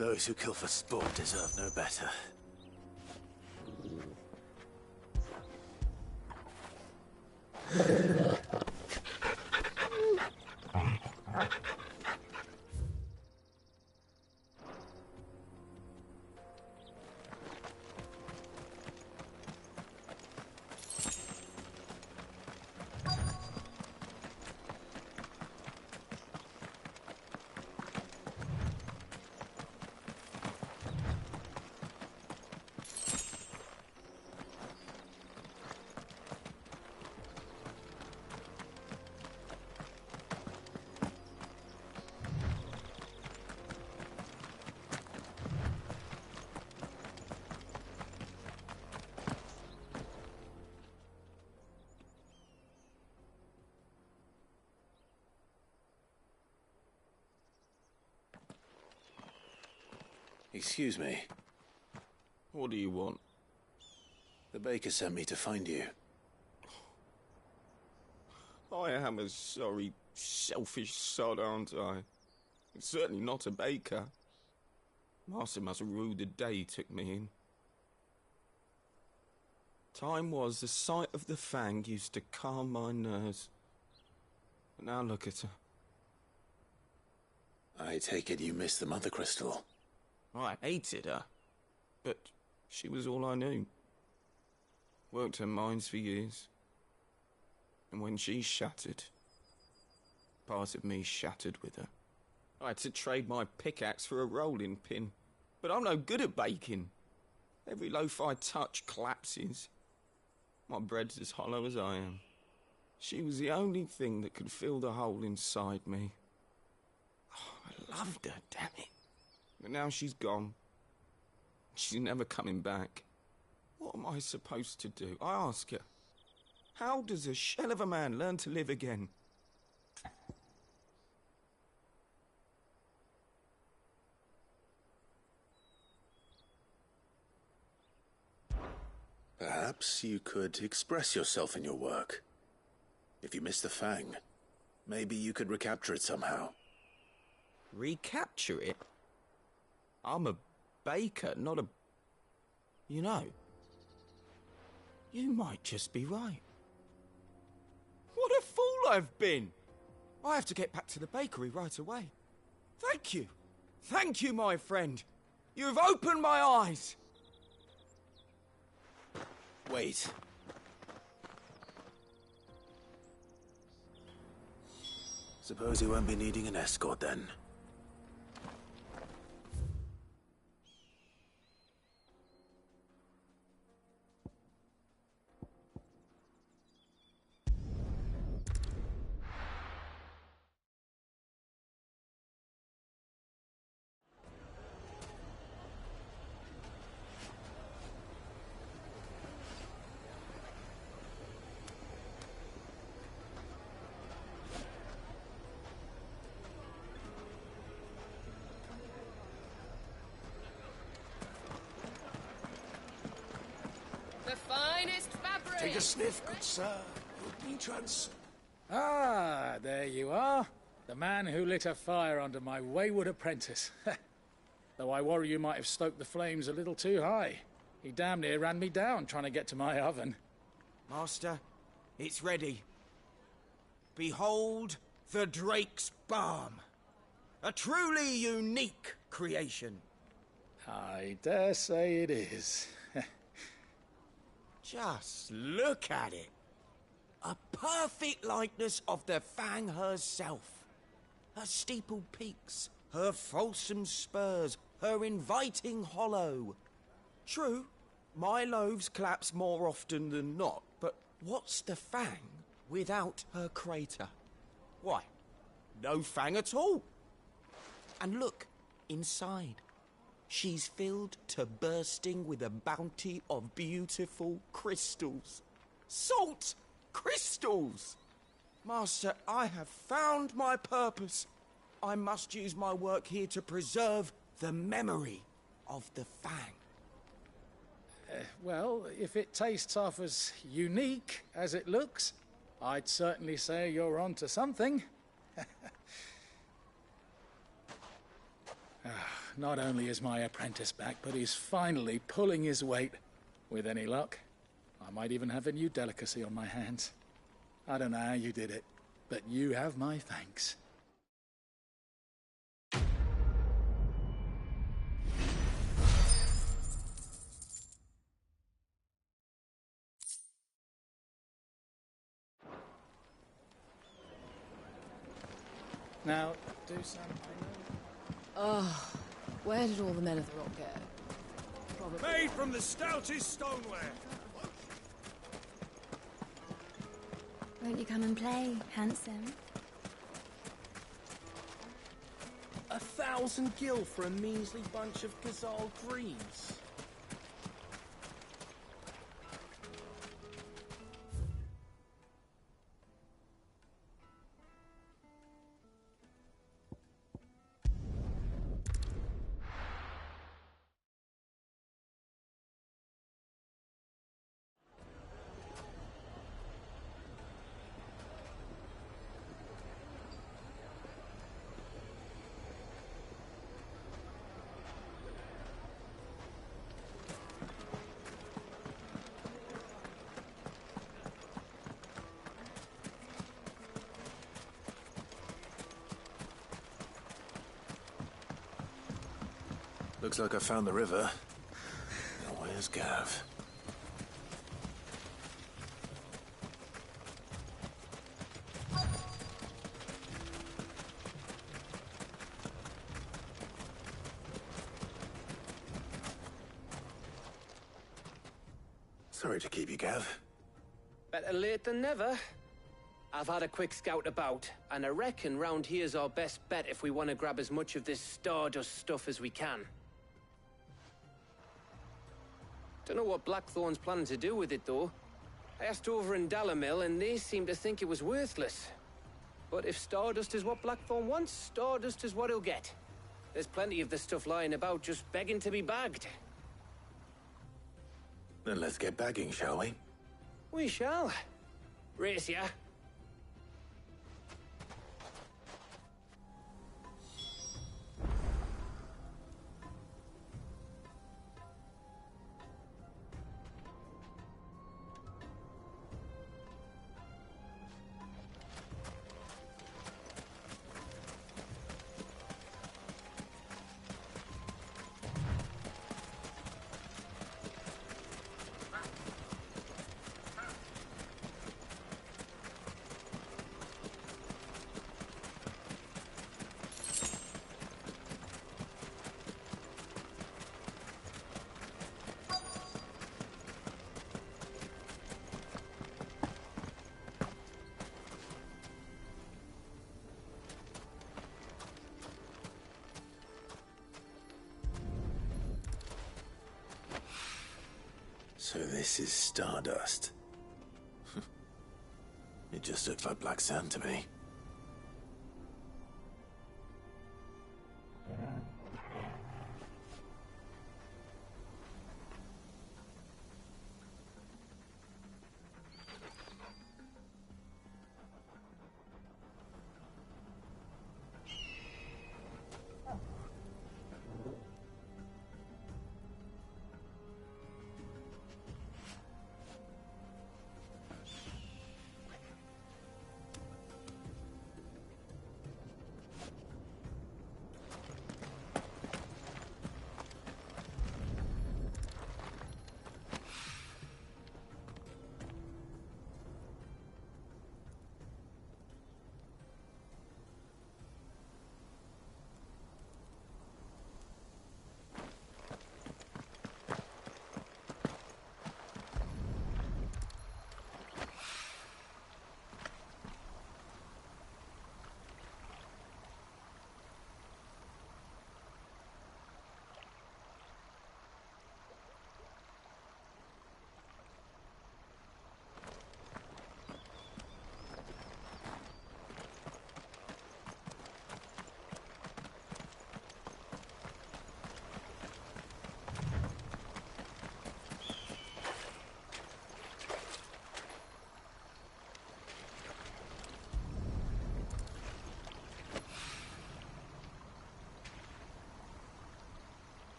Those who kill for sport deserve no better. Excuse me. What do you want? The baker sent me to find you. I am a sorry, selfish sod, aren't I? I'm certainly not a baker. Master must have ruled the day he took me in. Time was the sight of the Fang used to calm my nerves. But now look at her. I take it you missed the Mother Crystal. I hated her, but she was all I knew. Worked her mines for years. And when she shattered, part of me shattered with her. I had to trade my pickaxe for a rolling pin, but I'm no good at baking. Every loaf I touch collapses. My bread's as hollow as I am. She was the only thing that could fill the hole inside me. Oh, I loved her, damn it. But now she's gone. She's never coming back. What am I supposed to do? I ask her. How does a shell of a man learn to live again? Perhaps you could express yourself in your work. If you miss the Fang, maybe you could recapture it somehow. Recapture it? I'm a baker, not a... You know, you might just be right. What a fool I've been! I have to get back to the bakery right away. Thank you. Thank you, my friend. You've opened my eyes. Wait. Suppose you won't be needing an escort then. The finest fabric! Take a sniff, good sir. Your trance. Ah, there you are. The man who lit a fire under my wayward apprentice. Though I worry you might have stoked the flames a little too high. He damn near ran me down trying to get to my oven. Master, it's ready. Behold the Drake's Balm. A truly unique creation. I dare say it is. Just look at it. A perfect likeness of the Fang herself. Her steepled peaks, her fulsome spurs, her inviting hollow. True, my loaves collapse more often than not, but what's the Fang without her crater? Why, no Fang at all. And look, inside. She's filled to bursting with a bounty of beautiful crystals. Salt crystals! Master, I have found my purpose. I must use my work here to preserve the memory of the Fang. Well, if it tastes half as unique as it looks, I'd certainly say you're onto something. Not only is my apprentice back, but he's finally pulling his weight. With any luck, I might even have a new delicacy on my hands. I don't know how you did it, but you have my thanks. Now, do something. Oh, where did all the men of the rock go? Probably. Made from the stoutest stoneware. Won't you come and play, handsome? 1,000 gil for a measly bunch of Gazal greaves. Looks like I found the river. Now where's Gav? Sorry to keep you, Gav. Better late than never. I've had a quick scout about, and I reckon round here's our best bet if we want to grab as much of this Stardust stuff as we can. Don't know what Blackthorn's planning to do with it, though. I asked over in Dalamil, and they seem to think it was worthless. But if Stardust is what Blackthorn wants, Stardust is what he'll get. There's plenty of this stuff lying about, just begging to be bagged. Then let's get bagging, shall we? We shall. Race ya. So this is Stardust. It just looks like black sand to me.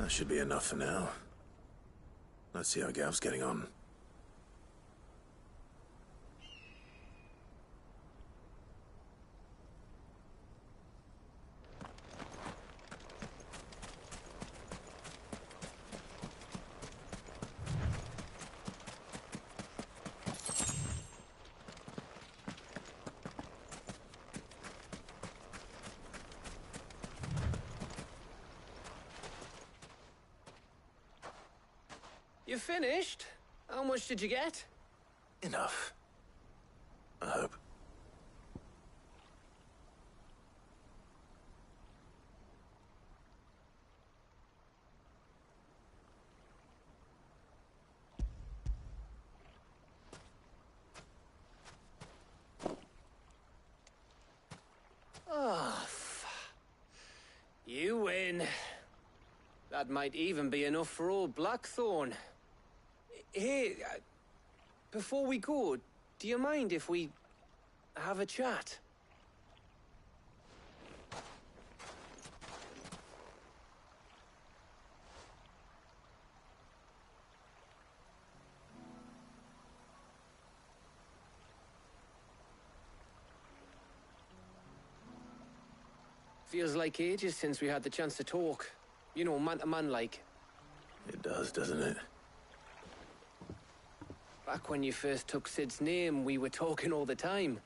That should be enough for now. Let's see how Gav's getting on. You finished? How much did you get? Enough. I hope. Oh, you win. That might even be enough for old Blackthorn. Hey, before we go, do you mind if we have a chat? Feels like ages since we had the chance to talk. You know, man to man like. It does, doesn't it? Back when you first took Sid's name, we were talking all the time.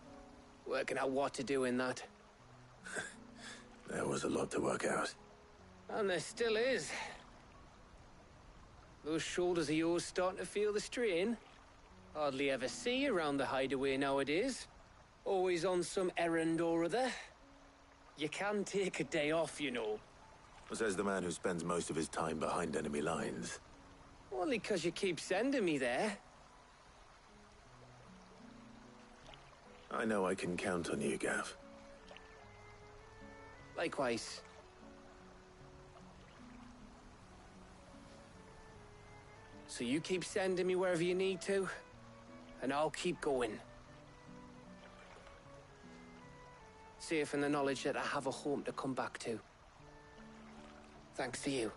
Working out what to do in that. There was a lot to work out. And there still is. Those shoulders of yours starting to feel the strain. Hardly ever see you around the hideaway nowadays. Always on some errand or other. You can take a day off, you know. Says the man who spends most of his time behind enemy lines. Only 'cause you keep sending me there. I know I can count on you, Gav. Likewise. So you keep sending me wherever you need to, and I'll keep going. Safe in the knowledge that I have a home to come back to. Thanks to you.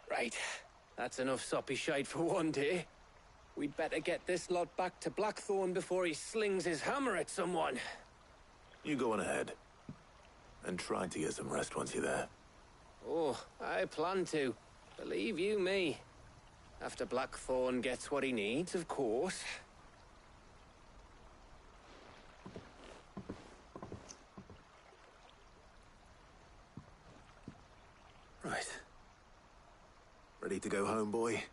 Right. That's enough soppy shite for one day. We'd better get this lot back to Blackthorn before he slings his hammer at someone. You go on ahead. And try to get some rest once you're there. Oh, I plan to. Believe you me. After Blackthorn gets what he needs, of course. Right. Ready to go home, boy?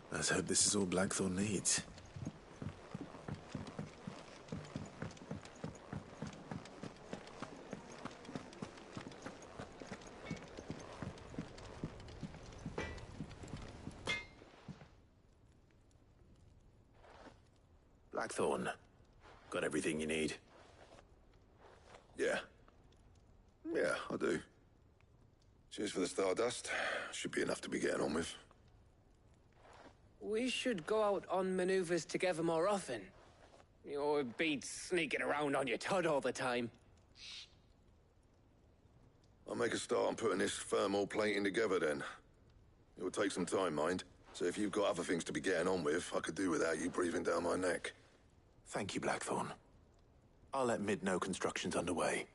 Let's hope this is all Blackthorn needs. Blackthorn, got everything you need? Yeah. Yeah, I do. Cheers for the stardust. Should be enough to be getting on with. We should go out on maneuvers together more often. It beats sneaking around on your tud all the time. I'll make a start on putting this thermal plating together then. It will take some time, mind. So if you've got other things to be getting on with, I could do without you breathing down my neck. Thank you, Blackthorn. I'll let Mid know construction's underway.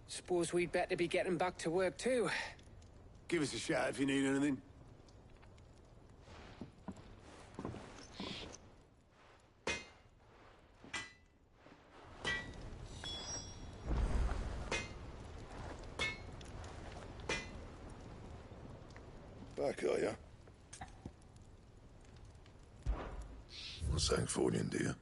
Suppose we'd better be getting back to work too. Give us a shout if you need anything. Back, are you? Not saying Fordian, do you?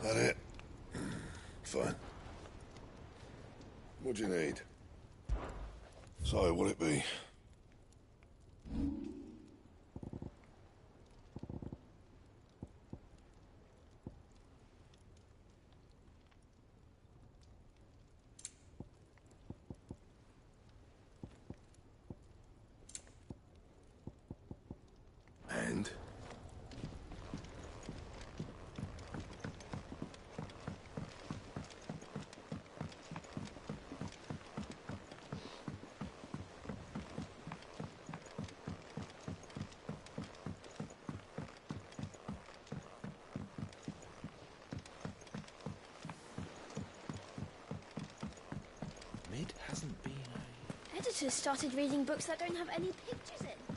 That it? Fine. What do you need? So, what'll it be? And? Mid hasn't been Editors started reading books that don't have any pictures in.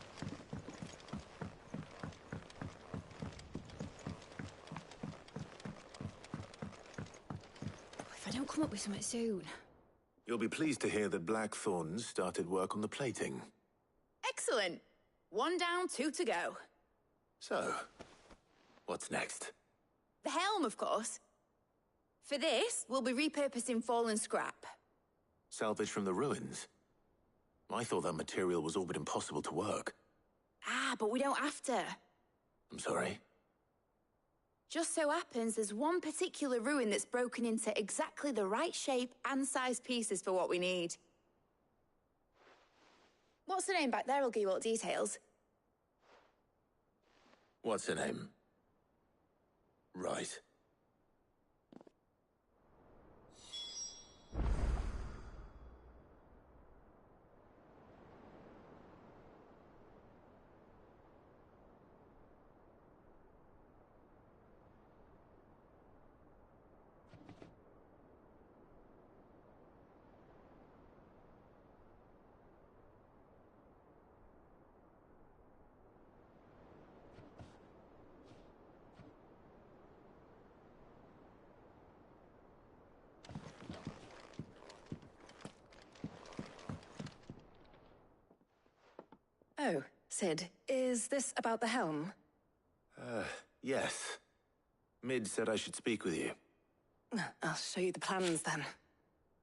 If I don't come up with something soon. You'll be pleased to hear that Blackthorn's started work on the plating. Excellent. 1 down, 2 to go. So, what's next? The helm, of course. For this, we'll be repurposing fallen scrap. Salvage from the ruins? I thought that material was all but impossible to work. Ah, but we don't have to. I'm sorry? Just so happens there's one particular ruin that's broken into exactly the right shape and size pieces for what we need. What's the name back there? I'll give you all the details. What's her name? Right. Oh, Sid, is this about the helm? Yes. Mid said I should speak with you. I'll show you the plans then.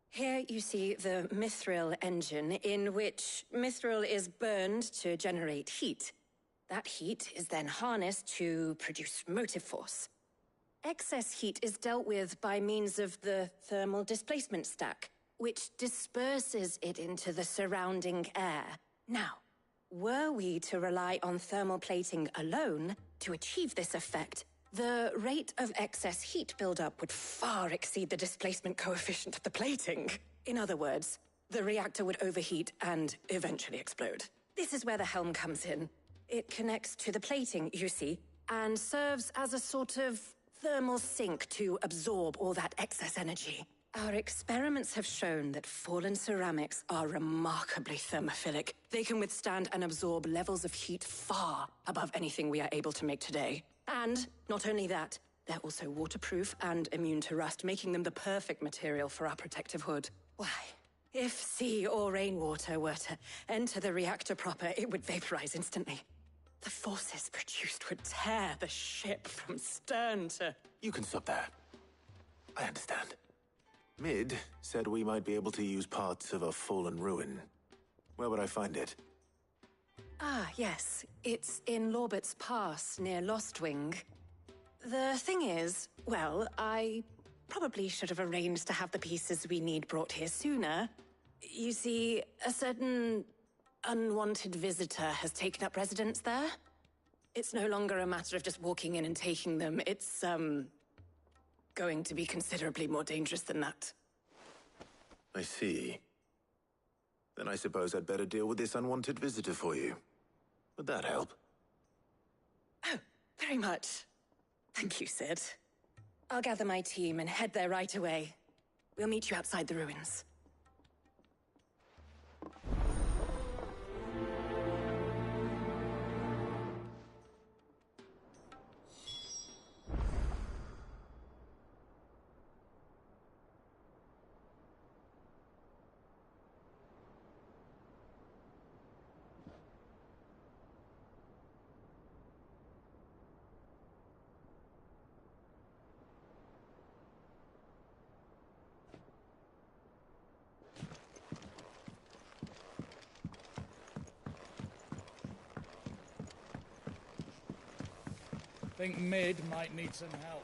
Here you see the mithril engine, in which mithril is burned to generate heat. That heat is then harnessed to produce motive force. Excess heat is dealt with by means of the thermal displacement stack, which disperses it into the surrounding air. Now, were we to rely on thermal plating alone to achieve this effect, the rate of excess heat buildup would far exceed the displacement coefficient of the plating. In other words, the reactor would overheat and eventually explode. This is where the helm comes in. It connects to the plating, you see, and serves as a sort of thermal sink to absorb all that excess energy. Our experiments have shown that fallen ceramics are remarkably thermophilic. They can withstand and absorb levels of heat far above anything we are able to make today. And not only that, they're also waterproof and immune to rust, making them the perfect material for our protective hood. Why, if sea or rainwater were to enter the reactor proper, it would vaporize instantly. The forces produced would tear the ship from stern to... You can stop there. I understand. Mid said we might be able to use parts of a fallen ruin. Where would I find it? Ah, yes. It's in Lorbert's Pass, near Lostwing. The thing is, well, I probably should have arranged to have the pieces we need brought here sooner. You see, a certain unwanted visitor has taken up residence there. It's no longer a matter of just walking in and taking them. It's, going to be considerably more dangerous than that. I see. Then I suppose I'd better deal with this unwanted visitor for you. Would that help? Oh, very much. Thank you, Sid. I'll gather my team and head there right away. We'll meet you outside the ruins. I think Mid might need some help.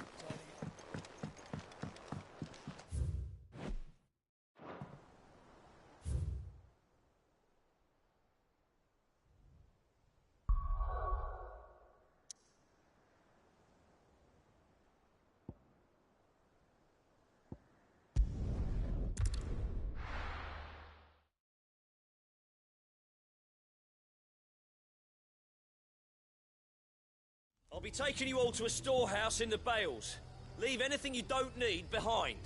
I'll be taking you all to a storehouse in the Bales. Leave anything you don't need behind.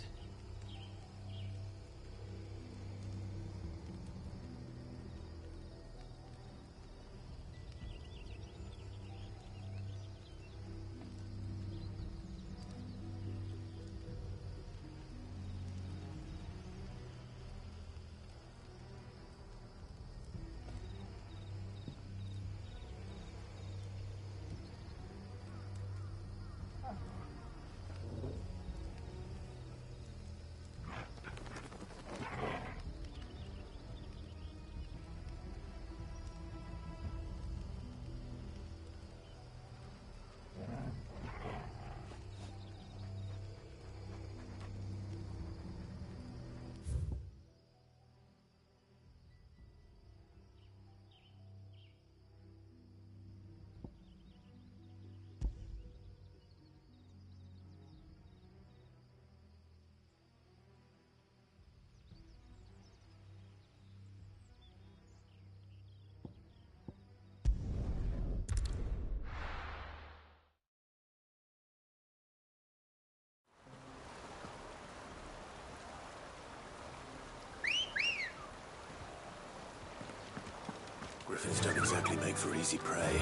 Griffins don't exactly make for easy prey.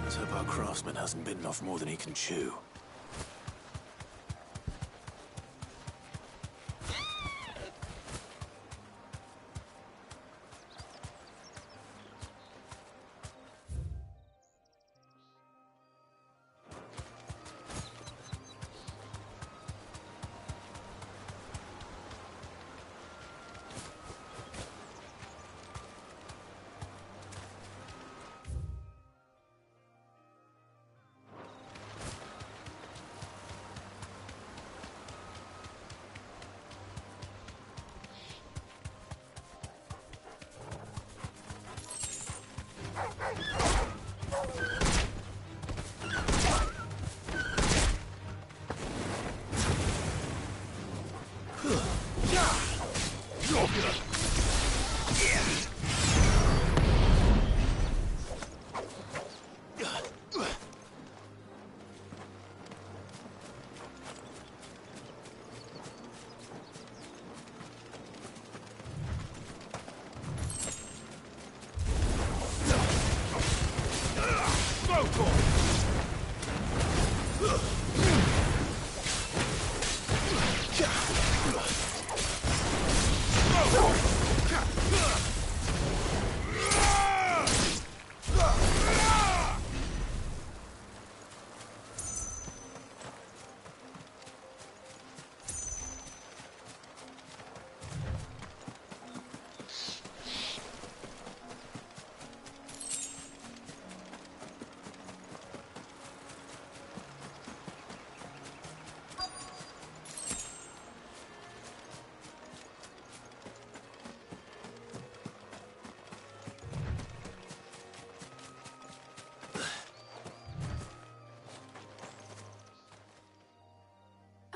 Let's hope our craftsman hasn't bitten off more than he can chew.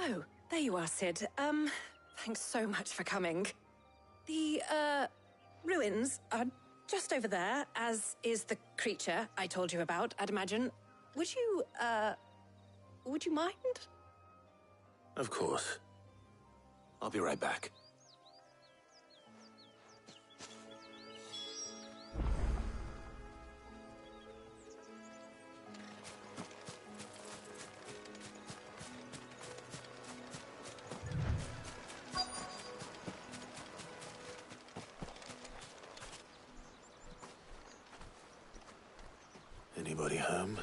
Oh, there you are, Sid. Thanks so much for coming. The, ruins are just over there, as is the creature I told you about, I'd imagine. Would you mind? Of course. I'll be right back. Anybody home?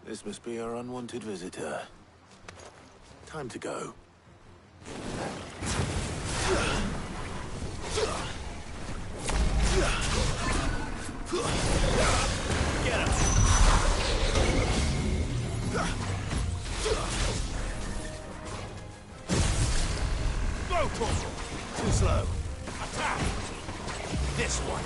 This must be our unwanted visitor. Time to go. Get him! Too slow. Attack! This one.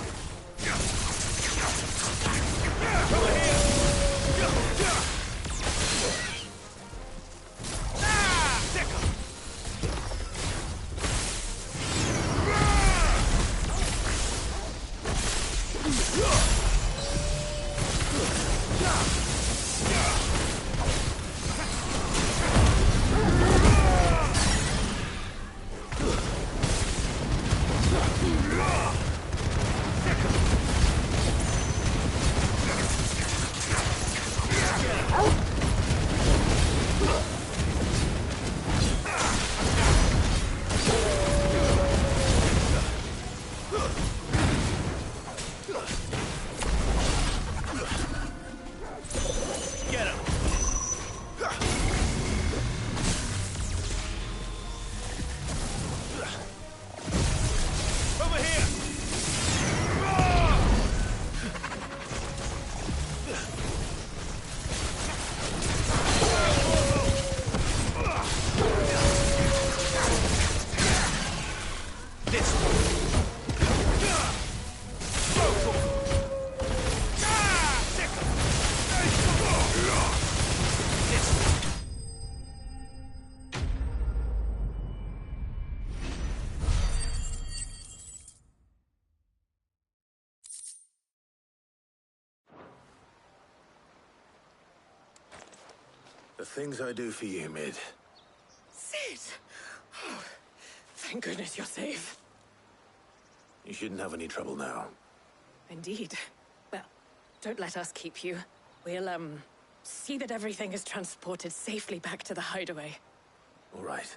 Over here! Sick 'em! The things I do for you, Mid. Sid! Oh, thank goodness you're safe. You shouldn't have any trouble now. Indeed. Well, don't let us keep you. We'll, see that everything is transported safely back to the hideaway. All right.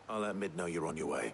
I'll let Mid know you're on your way.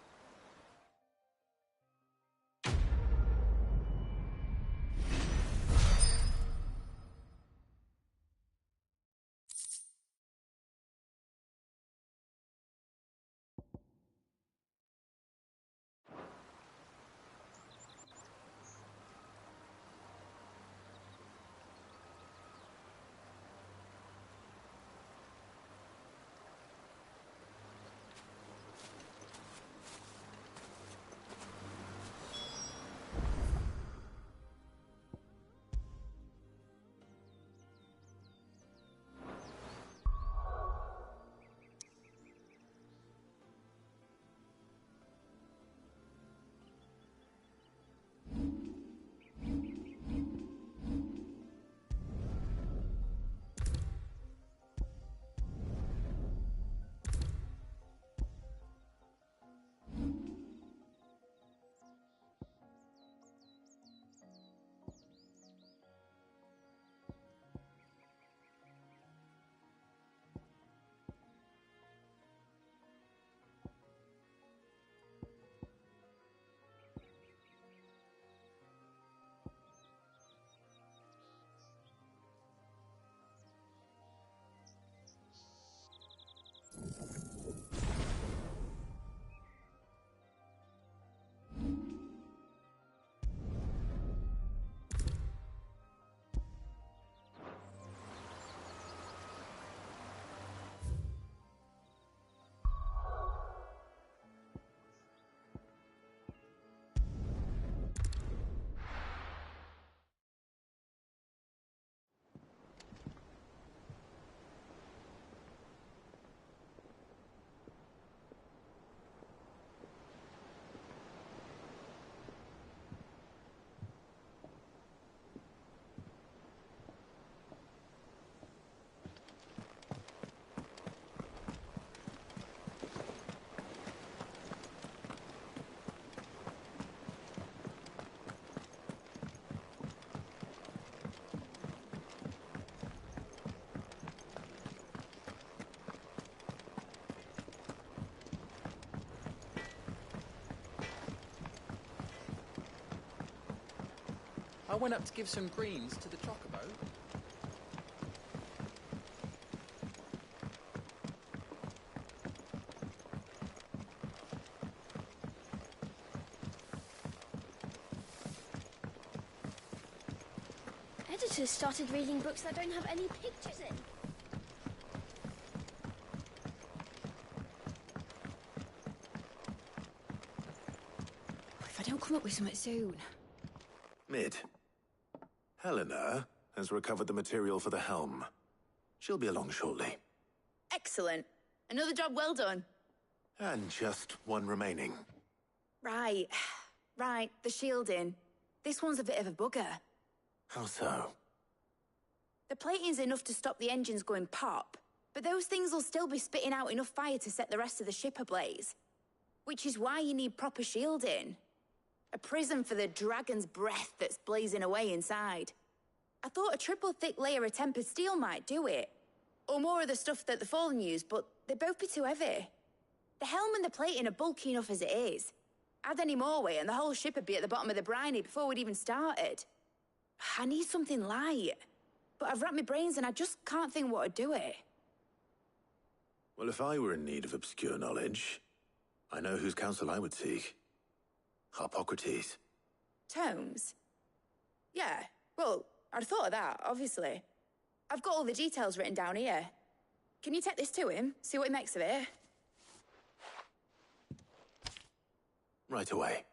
I went up to give some greens to the chocobo. Editors started reading books that don't have any pictures in. If I don't come up with something soon. Mid. Helena has recovered the material for the helm. She'll be along shortly. Excellent. Another job well done. And just one remaining. Right. Right, the shielding. This one's a bit of a bugger. How so? The plating's enough to stop the engines going pop, but those things will still be spitting out enough fire to set the rest of the ship ablaze. Which is why you need proper shielding. A prison for the dragon's breath that's blazing away inside. I thought a triple thick layer of tempered steel might do it. Or more of the stuff that the Fallen use, but they'd both be too heavy. The helm and the plating are bulky enough as it is. Add any more weight and the whole ship would be at the bottom of the briny before we'd even started. I need something light. But I've racked my brains and I just can't think what would do it. Well, if I were in need of obscure knowledge, I know whose counsel I would seek. Harpocrates. Tomes? Yeah, well, I'd thought of that, obviously. I've got all the details written down here. Can you take this to him, see what he makes of it? Right away.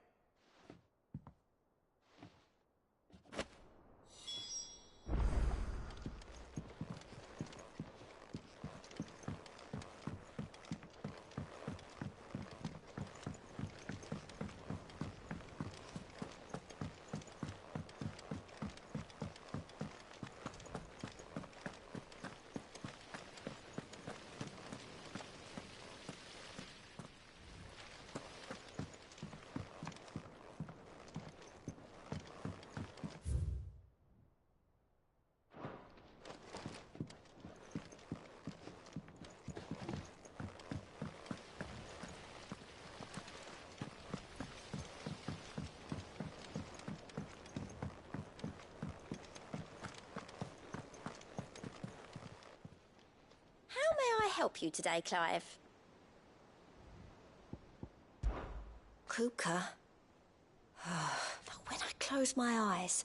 How may I help you today, Clive? Kupka. But when I close my eyes...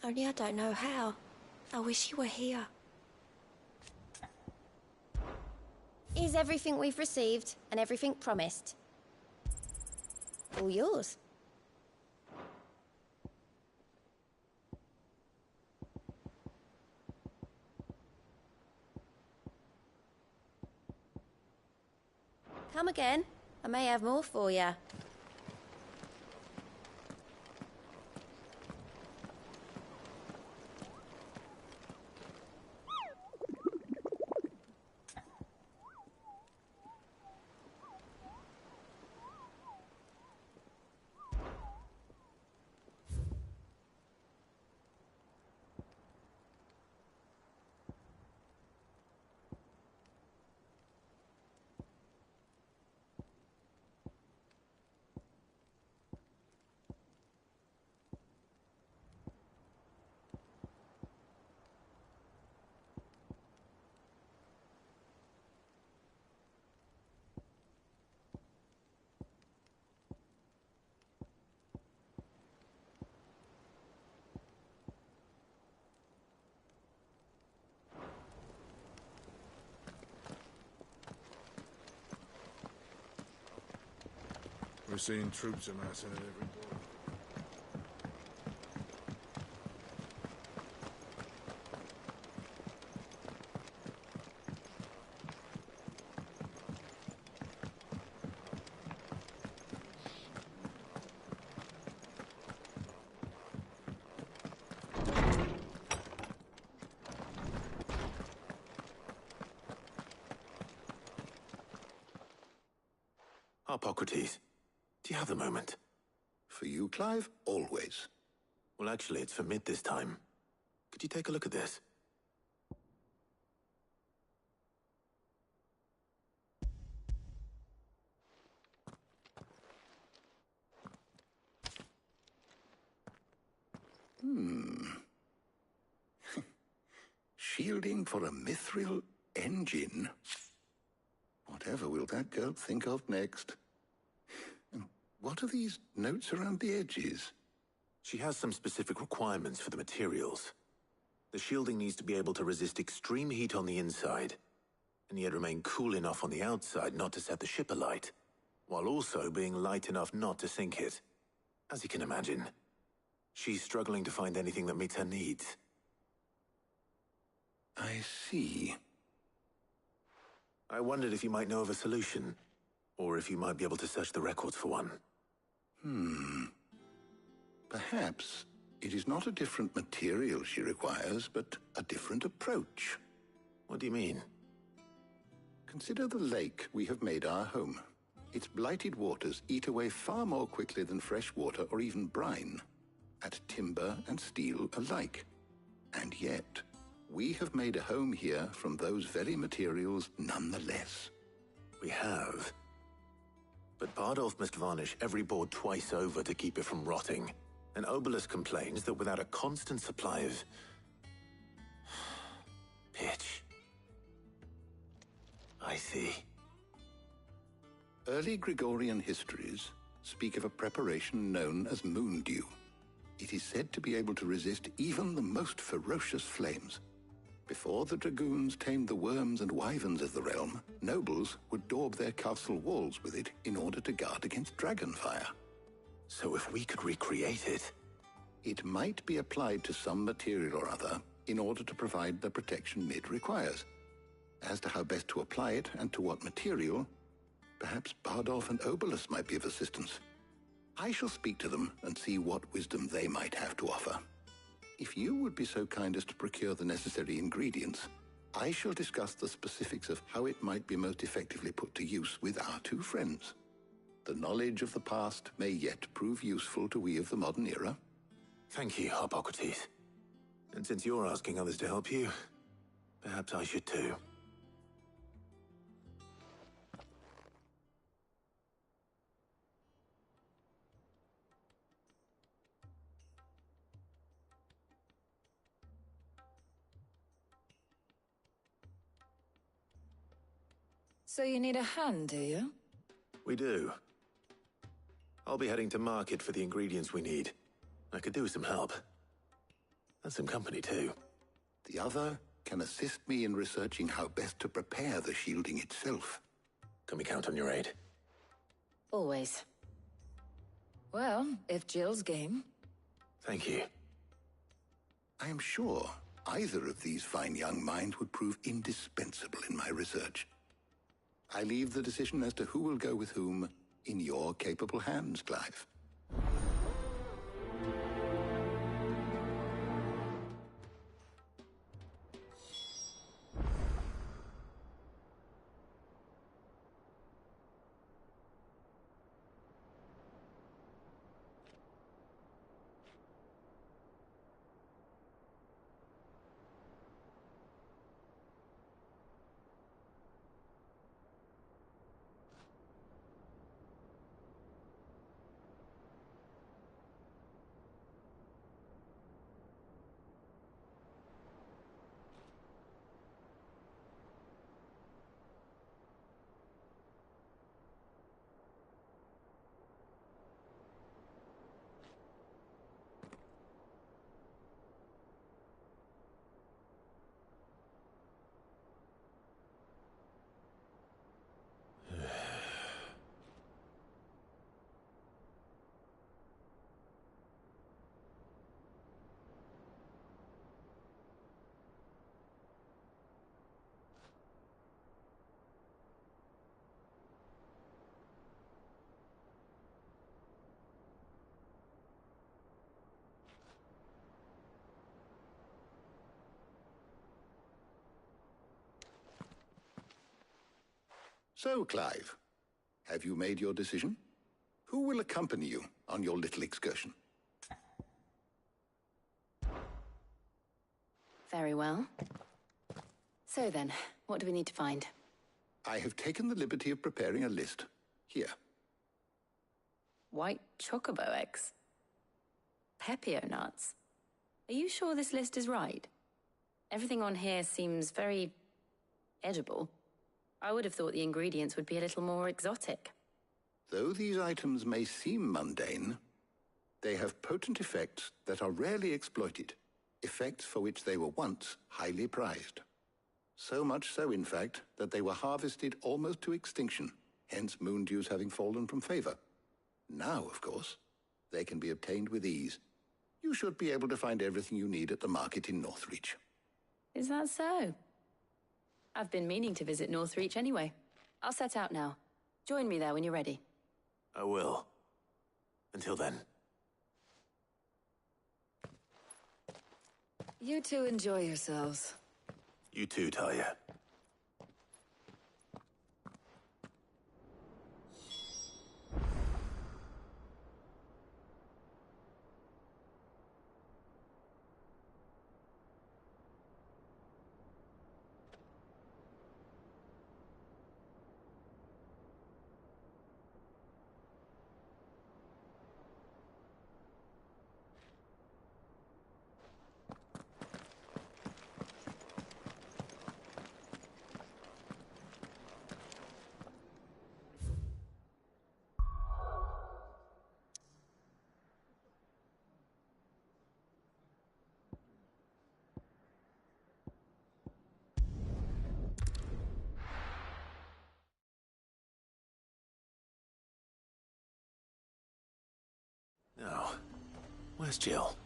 Only I don't know how. I wish you were here. Is everything we've received and everything promised? All yours. Come again. I may have more for you. We're seeing troops amassing at every door. Harpocrates, do you have the moment? For you, Clive? Always. Well, actually, it's for Mid this time. Could you take a look at this? Shielding for a mithril engine? Whatever will that girl think of next? And what are these notes around the edges? She has some specific requirements for the materials. The shielding needs to be able to resist extreme heat on the inside, and yet remain cool enough on the outside not to set the ship alight, while also being light enough not to sink it. As you can imagine, she's struggling to find anything that meets her needs. I see. I wondered if you might know of a solution, or if you might be able to search the records for one. Perhaps it is not a different material she requires, but a different approach. What do you mean? Consider the lake we have made our home. Its blighted waters eat away far more quickly than fresh water or even brine, at timber and steel alike. And yet, we have made a home here from those very materials nonetheless. We have. But Bardolph must varnish every board twice over to keep it from rotting. And Obelus complains that without a constant supply of pitch. I see. Early Gregorian histories speak of a preparation known as moon dew. It is said to be able to resist even the most ferocious flames. Before the dragoons tamed the worms and wyverns of the realm, nobles would daub their castle walls with it in order to guard against dragon fire. So if we could recreate it... It might be applied to some material or other in order to provide the protection Mid requires. As to how best to apply it and to what material, perhaps Bardolph and Obelus might be of assistance. I shall speak to them and see what wisdom they might have to offer. If you would be so kind as to procure the necessary ingredients, I shall discuss the specifics of how it might be most effectively put to use with our two friends. The knowledge of the past may yet prove useful to we of the modern era. Thank you, Hippocrates. And since you're asking others to help you, perhaps I should too. So you need a hand, do you? We do. I'll be heading to market for the ingredients we need. I could do with some help. And some company, too. The other can assist me in researching how best to prepare the shielding itself. Can we count on your aid? Always. Well, if Jill's game. Thank you. I am sure either of these fine young minds would prove indispensable in my research. I leave the decision as to who will go with whom in your capable hands, Clive. So, Clive, have you made your decision? Who will accompany you on your little excursion? Very well. So then, what do we need to find? I have taken the liberty of preparing a list. Here. White chocobo eggs. Pepio nuts. Are you sure this list is right? Everything on here seems very edible. I would have thought the ingredients would be a little more exotic. Though these items may seem mundane, they have potent effects that are rarely exploited, effects for which they were once highly prized. So much so, in fact, that they were harvested almost to extinction, hence moon dews having fallen from favor. Now, of course, they can be obtained with ease. You should be able to find everything you need at the market in Northreach. Is that so? I've been meaning to visit Northreach anyway. I'll set out now. Join me there when you're ready. I will. Until then. You two enjoy yourselves. You too, Talia. Now, where's Jill?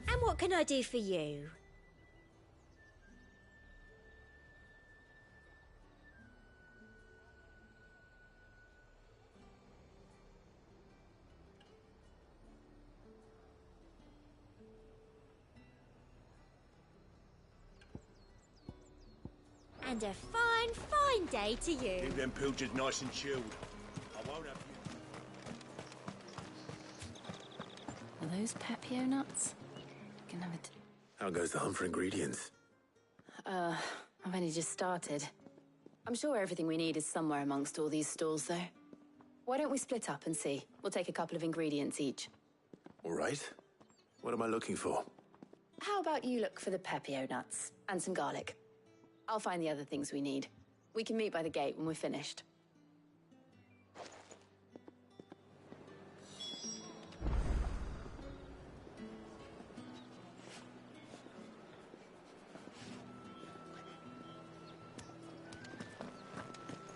And what can I do for you? And a fine, fine day to you. Keep them pilchards nice and chilled. I won't have you. Are those Pepio nuts? Can have it. How goes the hunt for ingredients? I've only just started. I'm sure everything we need is somewhere amongst all these stalls, though. Why don't we split up and see? We'll take a couple of ingredients each. All right. What am I looking for? How about you look for the Pepio nuts and some garlic? I'll find the other things we need. We can meet by the gate when we're finished.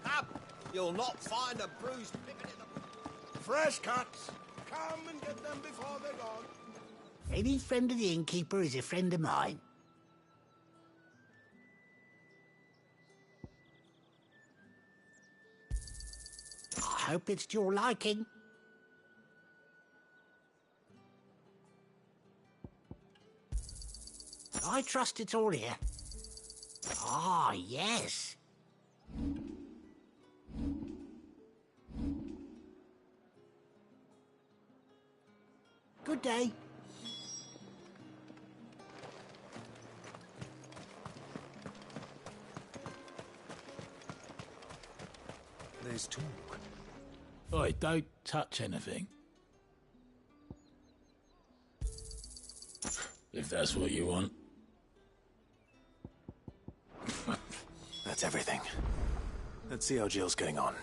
Up! You'll not find a bruised pippin in the... Fresh cuts! Come and get them before they're gone. Any friend of the innkeeper is a friend of mine. I hope it's to your liking. I trust it's all here. Ah, yes. Good day. There's talk. Oi, don't touch anything. If that's what you want. That's everything. Let's see how Jill's getting on.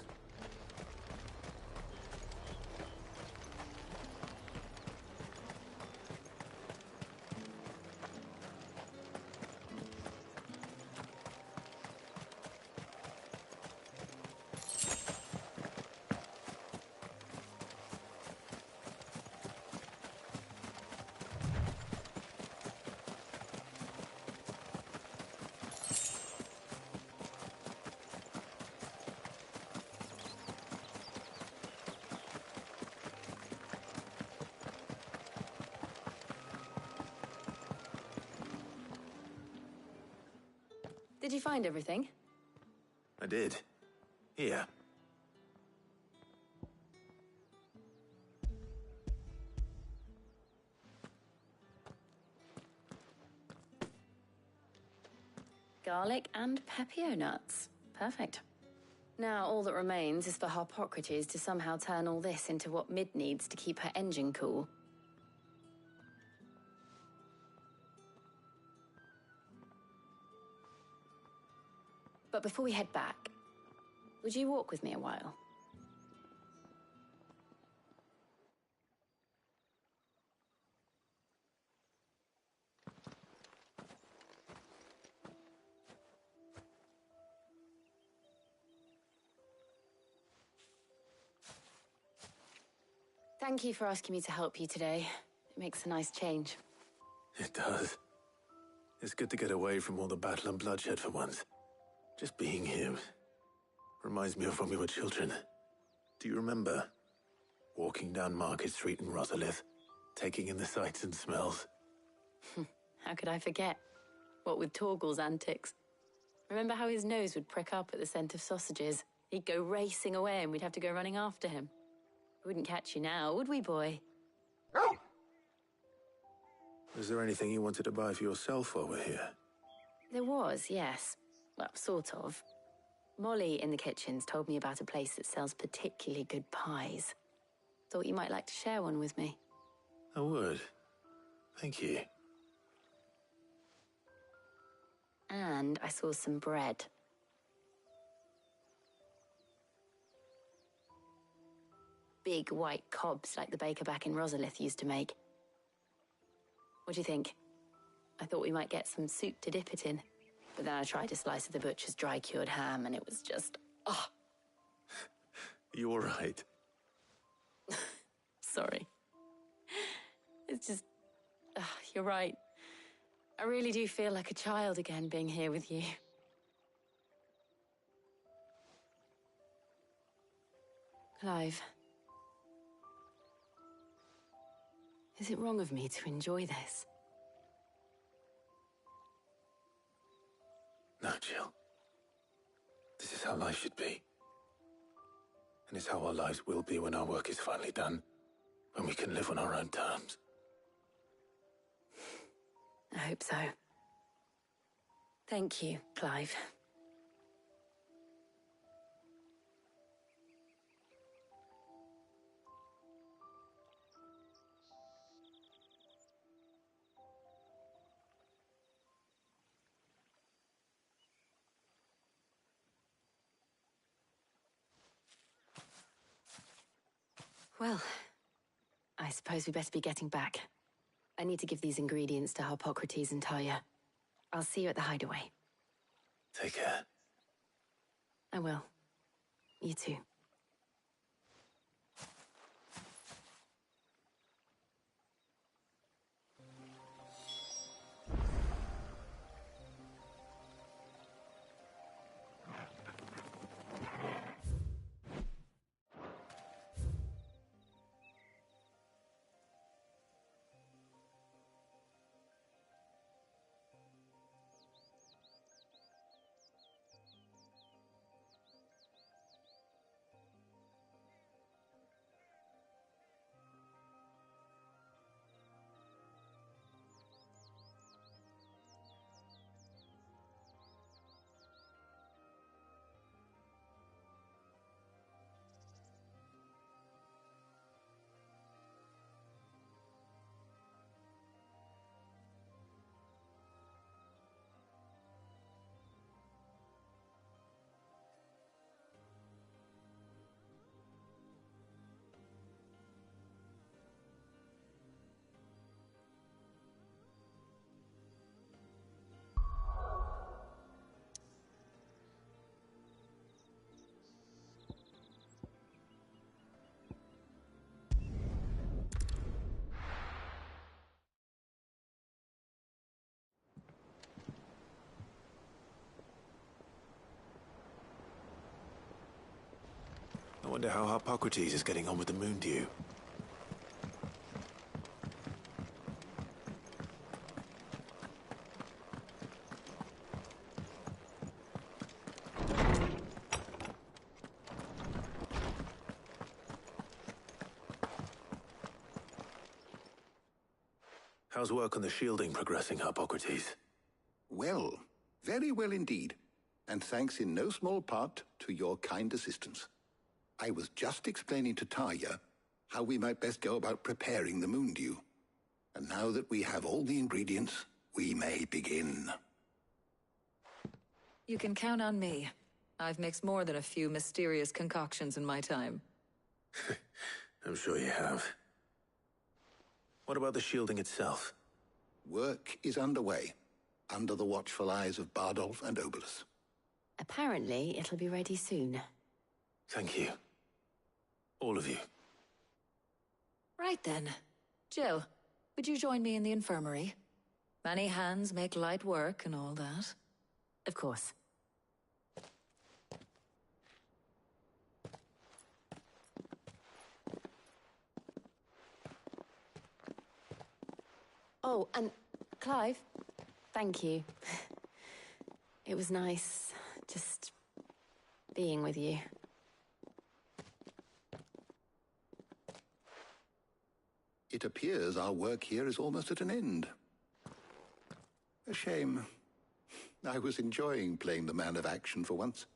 Did you find everything? I did. Here. Garlic and pepio nuts. Perfect. Now all that remains is for Harpocrates to somehow turn all this into what Mid needs to keep her engine cool. But before we head back, would you walk with me a while? Thank you for asking me to help you today. It makes a nice change. It does. It's good to get away from all the battle and bloodshed for once. Just being here reminds me of when we were children. Do you remember? Walking down Market Street in Rosalith, taking in the sights and smells. How could I forget? What with Torgal's antics. Remember how his nose would prick up at the scent of sausages? He'd go racing away and we'd have to go running after him. We wouldn't catch you now, would we, boy? Is there anything you wanted to buy for yourself while we're here? There was, yes. Well, sort of. Molly in the kitchens told me about a place that sells particularly good pies. Thought you might like to share one with me. I would. Thank you. And I saw some bread. Big white cobs like the baker back in Rosalith used to make. What do you think? I thought we might get some soup to dip it in. But then I tried a slice of the butcher's dry-cured ham and it was just... oh. You all right? Sorry. It's just... you're right. I really do feel like a child again being here with you. Clive. Is it wrong of me to enjoy this? No, Jill. This is how life should be. And it's how our lives will be when our work is finally done. When we can live on our own terms. I hope so. Thank you, Clive. Well, I suppose we better be getting back. I need to give these ingredients to Harpocrates and Talia. I'll see you at the hideaway. Take care. I will. You too. I wonder how Harpocrates is getting on with the moon dew. How's work on the shielding progressing, Hippocrates? Well, very well indeed. And thanks in no small part to your kind assistance. I was just explaining to Tarja how we might best go about preparing the moon dew. And now that we have all the ingredients, we may begin. You can count on me. I've mixed more than a few mysterious concoctions in my time. I'm sure you have. What about the shielding itself? Work is underway, under the watchful eyes of Bardolph and Obolus. Apparently, it'll be ready soon. Thank you. All of you. Right then. Jill, would you join me in the infirmary? Many hands make light work and all that. Of course. Oh, and Clive, thank you. It was nice just being with you. It appears our work here is almost at an end. A shame. I was enjoying playing the man of action for once.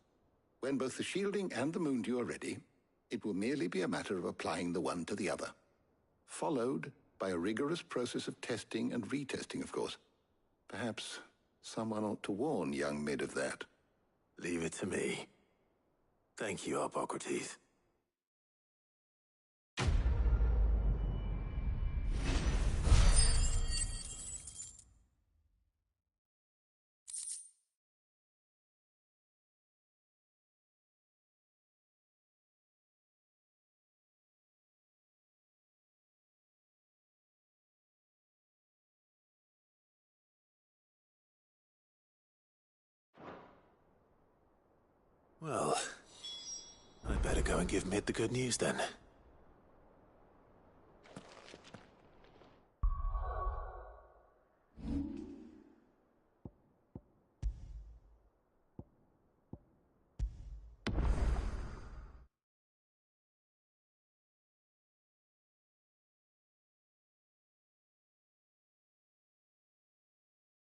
When both the shielding and the moon dew are ready, it will merely be a matter of applying the one to the other. Followed by a rigorous process of testing and retesting, of course. Perhaps someone ought to warn young Mid of that. Leave it to me. Thank you, Hippocrates. Well, I'd better go and give Mid the good news then.